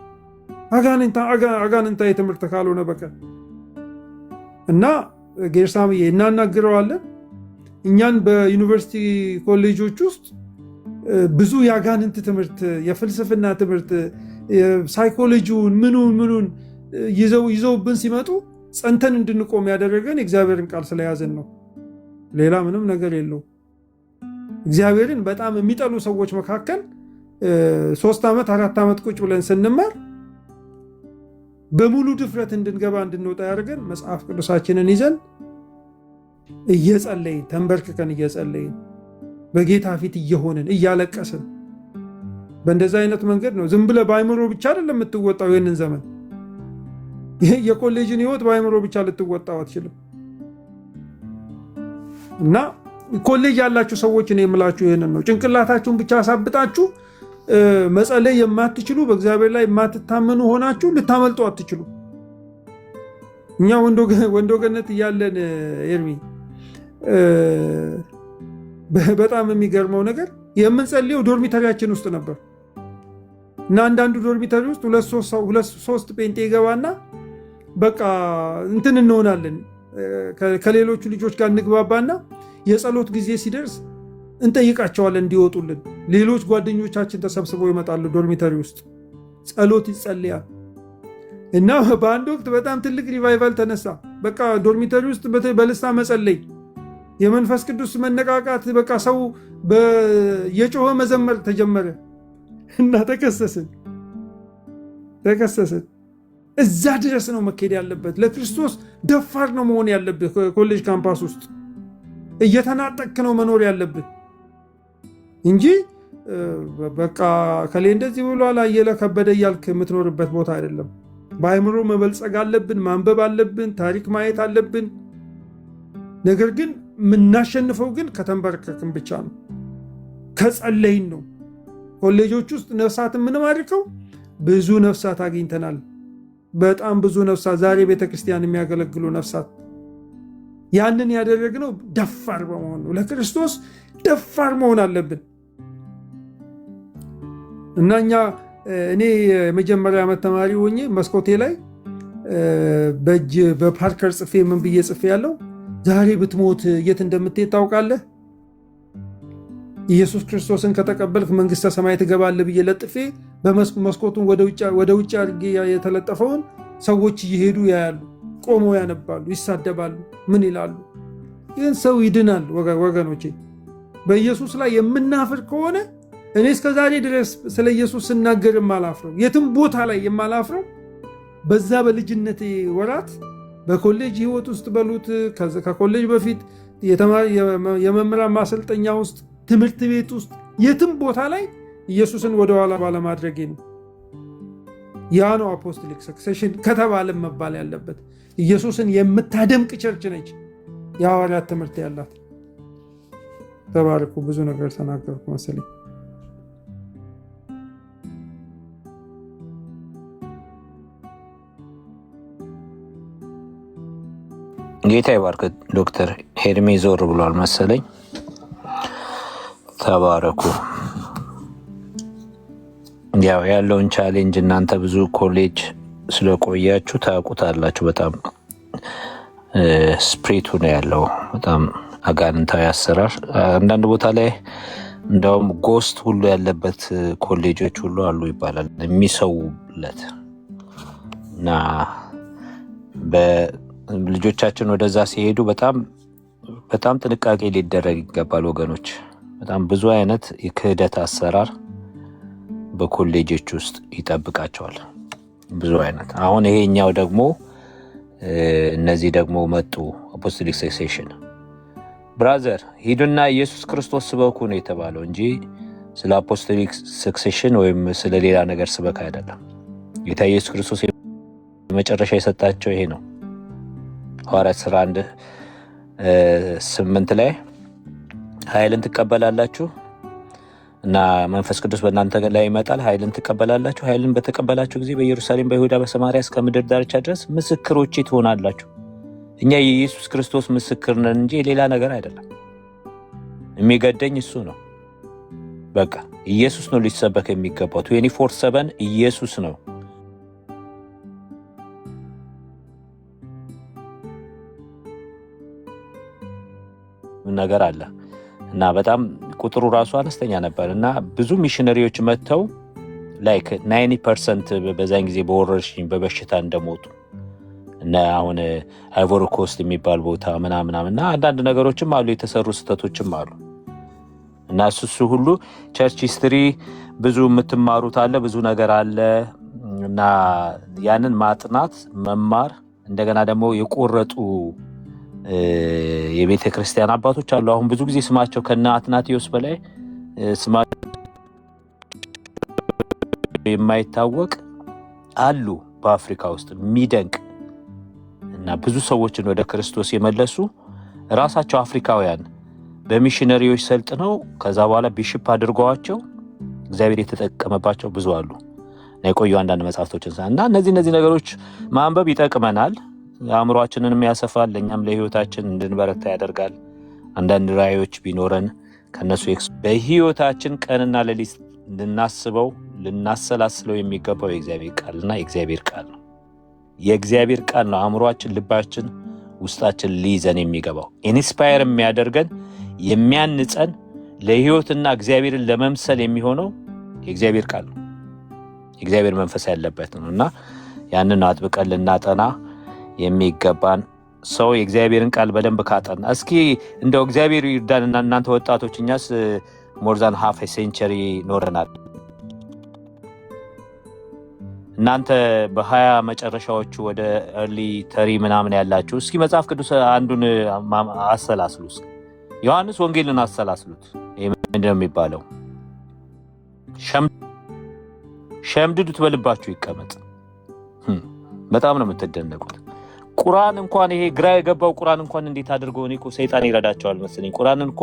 K: አጋንንታዊ ትምህርት ካልሆነ በቀር እና ጌርሳምዬ እናናግረዋለን። እኛን በዩኒቨርሲቲ ኮሌጆች ውስጥ ብዙ የአጋንንት ትምህርት፣ የፍልስፍና ትምህርት፣ ሳይኮሎጂውን ምኑን ይዘውብን ሲመጡ ጸንተን እንድንቆም ያደረገን የእግዚአብሔርን ቃል ስለያዘን ነው። ሌላ ምንም ነገር የለው። እግዚአብሔርን በጣም የሚጠሉ ሰዎች መካከል 3 ዓመት 4 ዓመት ቁጭ ብለን ስንማር በሙሉ ድፍረት እንድንገባ እንድንወጣ ያደርገን መጽሐፍ ቅዱሳችንን ይዘን እየጸለይን ተንበርክከን እየጸለይን በጌታ ፊት እየሆንን እያለቀስን በእንደዛ አይነት መንገድ ነው። ዝም ብለህ በአይምሮ ብቻ አይደለም የምትወጣው። ይህንን ዘመን የኮሌጅን ህይወት በአይምሮ ብቻ ልትወጣው አትችልም። እና ኮሌጅ ያላችሁ ሰዎች ነው የምላችሁ ይህንን ነው። ጭንቅላታችሁን ብቻ አሳብጣችሁ መጸለይ የማትችሉ በእግዚአብሔር ላይ የማትታመኑ ሆናችሁ ልታመልጡ አትችሉ። እኛ ወንዶ ገነት እያለን ኤርሚ በጣም የሚገርመው ነገር የምንጸልየው ዶርሚተሪያችን ውስጥ ነበር እና አንዳንዱ ዶርሚተሪ ውስጥ 2-3 ጴንጤ ይገባና በቃ እንትን እንሆናለን። ከሌሎቹ ልጆች ጋር እንግባባና የጸሎት ጊዜ ሲደርስ እንጠይቃቸዋለን እንዲወጡልን። ሌሎች ጓደኞቻችን ተሰብስበው ይመጣሉ ዶርሚተሪ ውስጥ፣ ጸሎት ይጸልያል። እና በአንድ ወቅት በጣም ትልቅ ሪቫይቫል ተነሳ። በቃ ዶርሚተሪ ውስጥ በልሳን መጸለይ፣ የመንፈስ ቅዱስ መነቃቃት፣ በቃ ሰው የጮኸ መዘመር ተጀመረ እና ተከሰስን። እዛ ድረስ ነው መካሄድ ያለበት። ለክርስቶስ ደፋር ነው መሆን ያለብህ። ኮሌጅ ካምፓስ ውስጥ እየተናጠቅክ ነው መኖር ያለብህ እንጂ በቃ ከሌ እንደዚህ ብሏል አየለ ከበደ እያልክ የምትኖርበት ቦታ አይደለም። በአይምሮ መበልጸግ አለብን፣ ማንበብ አለብን፣ ታሪክ ማየት አለብን። ነገር ግን የምናሸንፈው ግን ከተንበረከክን ብቻ ነው፣ ከጸለይን ነው። ኮሌጆች ውስጥ ነፍሳት ምንም አድርገው ብዙ ነፍሳት አግኝተናል። በጣም ብዙ ነፍሳት ዛሬ ቤተክርስቲያን የሚያገለግሉ ነፍሳት። ያንን ያደረግነው ደፋር በመሆን ነው። ለክርስቶስ ደፋር መሆን አለብን እና እኔ የመጀመሪያ ዓመት ተማሪ ሆኜ መስኮቴ ላይ በእጅ በፓርከር ጽፌ ምን ብዬ ጽፌ ያለው ዛሬ ብትሞት የት እንደምትሄድ ታውቃለህ? ኢየሱስ ክርስቶስን ከተቀበልክ መንግስተ ሰማይ ትገባለህ ብዬ ለጥፌ በመስኮቱን ወደ ውጭ አድርጌ የተለጠፈውን ሰዎች እየሄዱ ያያሉ፣ ቆመው ያነባሉ፣ ይሳደባሉ፣ ምን ይላሉ። ይህን ሰው ይድናል? ወገኖቼ በኢየሱስ ላይ የምናፍር ከሆነ እኔ እስከ ዛሬ ድረስ ስለ ኢየሱስ ስናገር የማላፍረው የትም ቦታ ላይ የማላፍረው በዛ በልጅነቴ ወራት በኮሌጅ ህይወት ውስጥ በሉት ከኮሌጅ በፊት የመምህራን ማሰልጠኛ ውስጥ ትምህርት ቤት ውስጥ የትም ቦታ ላይ ኢየሱስን ወደኋላ ባለማድረጌ ነው። ያ ነው አፖስቶሊክ ሰክሴሽን ከተባለም መባል ያለበት። ኢየሱስን የምታደምቅ ቸርች ነች የሐዋርያት ትምህርት ያላት። ተባረኩ። ብዙ ነገር ተናገርኩ መሰለኝ።
F: ጌታ ይባርክ። ዶክተር ሄርሜ ዞር ብሏል መሰለኝ። ተባረኩ። ያው ያለውን ቻሌንጅ እናንተ ብዙ ኮሌጅ ስለቆያችሁ ታውቁታላችሁ። በጣም ስፕሪቱ ነው ያለው፣ በጣም አጋንንታዊ አሰራር። አንዳንድ ቦታ ላይ እንደውም ጎስት ሁሉ ያለበት ኮሌጆች ሁሉ አሉ ይባላል የሚሰውለት እና ልጆቻችን ወደዛ ሲሄዱ በጣም ጥንቃቄ ሊደረግ ይገባል ወገኖች። በጣም ብዙ አይነት የክህደት አሰራር በኮሌጆች ውስጥ ይጠብቃቸዋል። ብዙ አይነት። አሁን ይሄኛው ደግሞ እነዚህ ደግሞ መጡ። አፖስቶሊክ ሰክሴሽን ብራዘር ሂዱና ኢየሱስ ክርስቶስ ስበኩ ነው የተባለው እንጂ ስለ አፖስቶሊክ ሰክሴሽን ወይም ስለ ሌላ ነገር ስበክ አይደለም። ጌታ ኢየሱስ ክርስቶስ የመጨረሻ የሰጣቸው ይሄ ነው። ሐዋርያት ሥራ 1:8 ላይ ኃይልን ትቀበላላችሁ እና መንፈስ ቅዱስ በእናንተ ላይ ይመጣል፣ ኃይልን ትቀበላላችሁ። ኃይልን በተቀበላችሁ ጊዜ በኢየሩሳሌም፣ በይሁዳ፣ በሰማርያ እስከ ምድር ዳርቻ ድረስ ምስክሮቼ ትሆናላችሁ። እኛ የኢየሱስ ክርስቶስ ምስክር ነን እንጂ ሌላ ነገር አይደለም። የሚገደኝ እሱ ነው። በቃ ኢየሱስ ነው ሊሰበክ የሚገባው። 24/7 ኢየሱስ ነው። ነገር አለ እና በጣም ቁጥሩ ራሱ አነስተኛ ነበር እና ብዙ ሚሽነሪዎች መጥተው ላይክ 90% በዛን ጊዜ በወረርሽኝ በበሽታ እንደሞቱ እና አሁን አይቮሪ ኮስት የሚባል ቦታ ምናምን እና አንዳንድ ነገሮችም አሉ፣ የተሰሩ ስህተቶችም አሉ እና እሱ ሁሉ ቸርች ሂስትሪ ብዙ የምትማሩት አለ፣ ብዙ ነገር አለ እና ያንን ማጥናት መማር፣ እንደገና ደግሞ የቆረጡ የቤተ ክርስቲያን አባቶች አሉ። አሁን ብዙ ጊዜ ስማቸው ከነ አትናቴዎስ በላይ ስማቸው የማይታወቅ አሉ በአፍሪካ ውስጥ የሚደንቅ እና ብዙ ሰዎችን ወደ ክርስቶስ የመለሱ ራሳቸው አፍሪካውያን በሚሽነሪዎች ሰልጥነው ከዛ በኋላ ቢሽፕ አድርገዋቸው እግዚአብሔር የተጠቀመባቸው ብዙ አሉ እና የቆዩ አንዳንድ መጽሐፍቶችን እና እነዚህ ነገሮች ማንበብ ይጠቅመናል። አእምሯችንንም ያሰፋል፣ ለእኛም ለህይወታችን እንድንበረታ ያደርጋል። አንዳንድ ራእዮች ቢኖረን ከነሱ በህይወታችን ቀንና ሌሊት ልናስበው ልናሰላስለው የሚገባው የእግዚአብሔር ቃልና የእግዚአብሔር ቃል ነው። የእግዚአብሔር ቃል ነው አእምሯችን፣ ልባችን፣ ውስጣችን ሊይዘን የሚገባው ኢንስፓየር የሚያደርገን የሚያንጸን ለህይወትና እግዚአብሔርን ለመምሰል የሚሆነው የእግዚአብሔር ቃል ነው። የእግዚአብሔር መንፈስ ያለበት ነው እና ያንን አጥብቀን ልናጠና የሚገባን ሰው የእግዚአብሔርን ቃል በደንብ ካጠና እስኪ እንደው እግዚአብሔር ይርዳንና እናንተ ወጣቶች፣ እኛስ ሞርዛን ሃፍ ሴንቸሪ ኖረናል። እናንተ በ20 መጨረሻዎቹ ወደ ኤርሊ ተሪ ምናምን ያላችሁ እስኪ መጽሐፍ ቅዱስ አንዱን አሰላስሉ። ዮሐንስ ወንጌልን አሰላስሉት። ይሄ ምንድነው የሚባለው? ሸምድዱት፣ በልባችሁ ይቀመጥ። በጣም ነው የምትደነቁት። ቁርአን እንኳን ይሄ ግራ የገባው ቁርአን እንኳን እንዴት አድርገው እኮ ሰይጣን ይረዳቸዋል መሰለኝ። ቁርአንን እኮ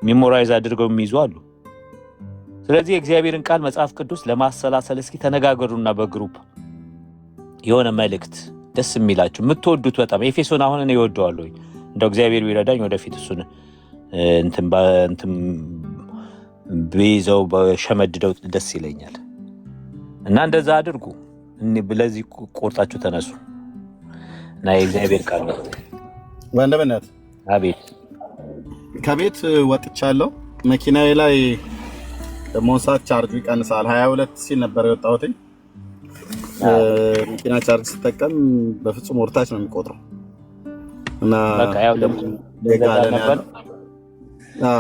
F: ሜሞራይዝ አድርገው የሚይዙ አሉ። ስለዚህ የእግዚአብሔርን ቃል መጽሐፍ ቅዱስ ለማሰላሰል እስኪ ተነጋገሩና በግሩፕ የሆነ መልእክት ደስ የሚላችሁ የምትወዱት በጣም ኤፌሶን አሁን እኔ እወደዋለሁ። እንደው እግዚአብሔር ቢረዳኝ ወደፊት እሱን እንትን በይዘው በሸመድደው ደስ ይለኛል እና እንደዛ አድርጉ። ለዚህ ቆርጣችሁ ተነሱ እና የእግዚአብሔር ቃል ነው።
D: ወንድምነት
F: አቤት።
D: ከቤት ወጥቻለሁ። መኪናዬ ላይ ደግሞ ሰዓት ቻርጅ ይቀንሳል። 22 ሲል ነበር የወጣሁት። መኪና ቻርጅ ስጠቀም በፍጹም ወርታች ነው የሚቆጥረው እና
F: በቃ ያው ደግሞ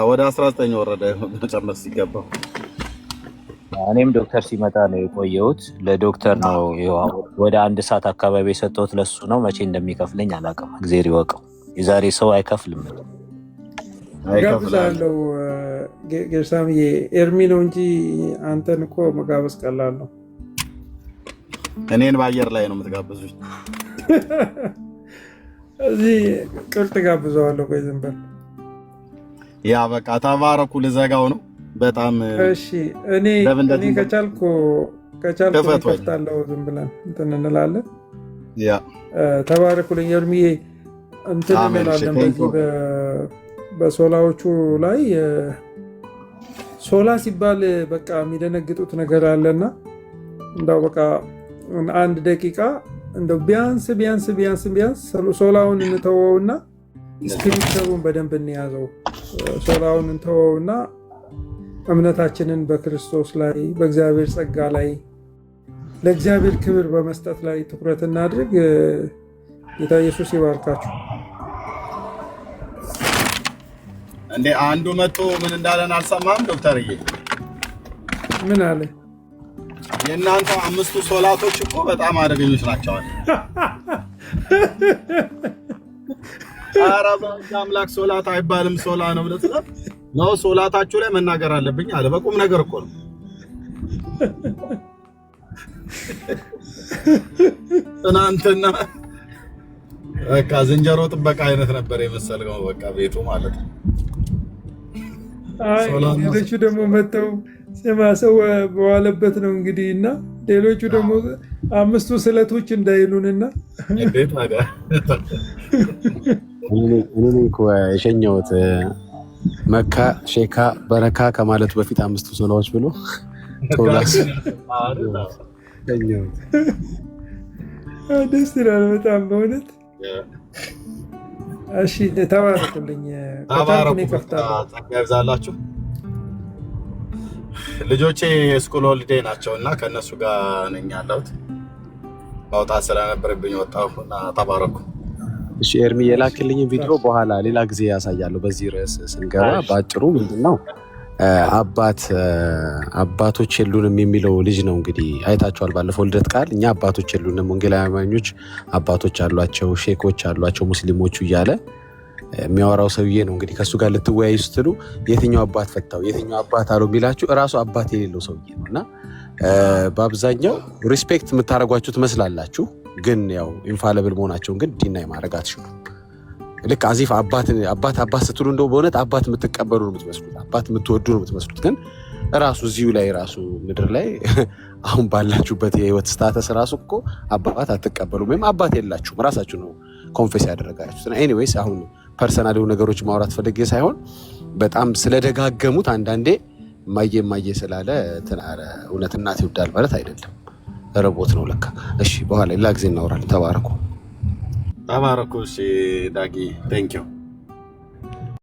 D: ወደ 19 ወረደ መጨመር ሲገባው።
F: እኔም ዶክተር ሲመጣ ነው የቆየሁት። ለዶክተር ነው ወደ 1 ሰዓት አካባቢ የሰጠሁት። ለሱ ነው። መቼ እንደሚከፍለኝ አላውቅም። እግዚአብሔር ይወቀው። የዛሬ ሰው አይከፍልም።
K: ጋብዛለሁ ጌርሳምዬ። ኤርሚ ነው እንጂ አንተን እኮ መጋበዝ ቀላል ነው።
D: እኔን በአየር ላይ ነው የምትጋብዙኝ።
K: እዚህ ቅርጥ ጋብዘዋለሁ። ቆይ ዝም በል።
D: ያ በቃ ተባረኩ። ልዘጋው ነው በጣም
K: እሺ። እኔ ከቻልኩ ከፍታለሁ። ዝም ብለን እንትን እንላለን።
D: ያ
K: ተባረኩልኝ ኤርሚዬ። እንትን እንላለን በዚህ በሶላዎቹ ላይ ሶላ ሲባል በቃ የሚደነግጡት ነገር አለና እንደው በቃ 1 ደቂቃ እንደው ቢያንስ ሶላውን እንተወውና ስክሪፕተሩን በደንብ እንያዘው። ሶላውን እንተወውና እምነታችንን በክርስቶስ ላይ በእግዚአብሔር ጸጋ ላይ ለእግዚአብሔር ክብር በመስጠት ላይ ትኩረት እናድርግ። ጌታ ኢየሱስ ይባርካችሁ።
D: እንዴ አንዱ መጥቶ ምን እንዳለን አልሰማም? ዶክተርዬ
K: ምን አለ?
D: የእናንተ 5ቱ ሶላቶች እኮ በጣም አደገኞች ናቸው። ኧረ በአምላክ ሶላት አይባልም ሶላ ነው ብለህ ነው ሶላታችሁ ላይ መናገር አለብኝ አለ። በቁም ነገር እኮ ነው። ትናንትና በቃ ዝንጀሮ ጥበቃ አይነት ነበር የመሰለው በቃ ቤቱ ማለት ነው።
K: ሌሎቹ ደግሞ መጥተው ሰው በዋለበት ነው እንግዲህ እና ሌሎቹ ደግሞ 5ቱ ስለቶች እንዳይሉንና
D: እንዴት ታዲያ
B: እኔ እኮ የሸኘሁት መካ ሼካ በረካ ከማለቱ በፊት 5ቱ ሶላዎች ብሎ ቶላስ
K: ደስ ይላል በጣም በእውነት። እሺ ተባረኩልኝ።
D: ይብዛላችሁ። ልጆቼ ስኩል ሆሊዴ ናቸው እና ከእነሱ ጋር ነኝ ያለሁት። ማውጣት ስለነበረብኝ ወጣሁና ተባረኩ።
B: እሺ ኤርሚ የላክልኝ ቪዲዮ በኋላ ሌላ ጊዜ ያሳያለሁ። በዚህ ርዕስ ስንገባ በአጭሩ ምንድነው አባቶች የሉንም የሚለው ልጅ ነው እንግዲህ አይታችኋል። ባለፈው ልደት ቃል እኛ አባቶች የሉንም፣ ወንጌላዊ አማኞች አባቶች አሏቸው፣ ሼኮች አሏቸው ሙስሊሞቹ እያለ የሚያወራው ሰውዬ ነው እንግዲህ። ከእሱ ጋር ልትወያዩ ስትሉ የትኛው አባት ፈታው የትኛው አባት አለው የሚላችሁ እራሱ አባት የሌለው ሰውዬ ነው። እና በአብዛኛው ሪስፔክት የምታደርጓችሁ ትመስላላችሁ፣ ግን ያው ኢንፋለብል መሆናቸውን ግን ዲናይ ማድረግ አትችሉም። ልክ አዚፍ አባት ስትሉ እንደው በእውነት አባት የምትቀበሉ ነው የምትመስሉት፣ አባት የምትወዱ ነው የምትመስሉት። ግን ራሱ እዚሁ ላይ ራሱ ምድር ላይ አሁን ባላችሁበት የህይወት ስታተስ ራሱ እኮ አባት አትቀበሉም ወይም አባት የላችሁም። ራሳችሁ ነው ኮንፌስ ያደረጋችሁት። ኤኒዌይስ አሁን ፐርሰናል የሆኑ ነገሮች ማውራት ፈልጌ ሳይሆን በጣም ስለደጋገሙት አንዳንዴ ማየ ስላለ እውነት እናት ይወዳል ማለት አይደለም፣ ረቦት ነው ለካ። እሺ በኋላ ሌላ ጊዜ እናወራለን። ተባረኩ።
D: እሺ ዳጊ ቴንኪው።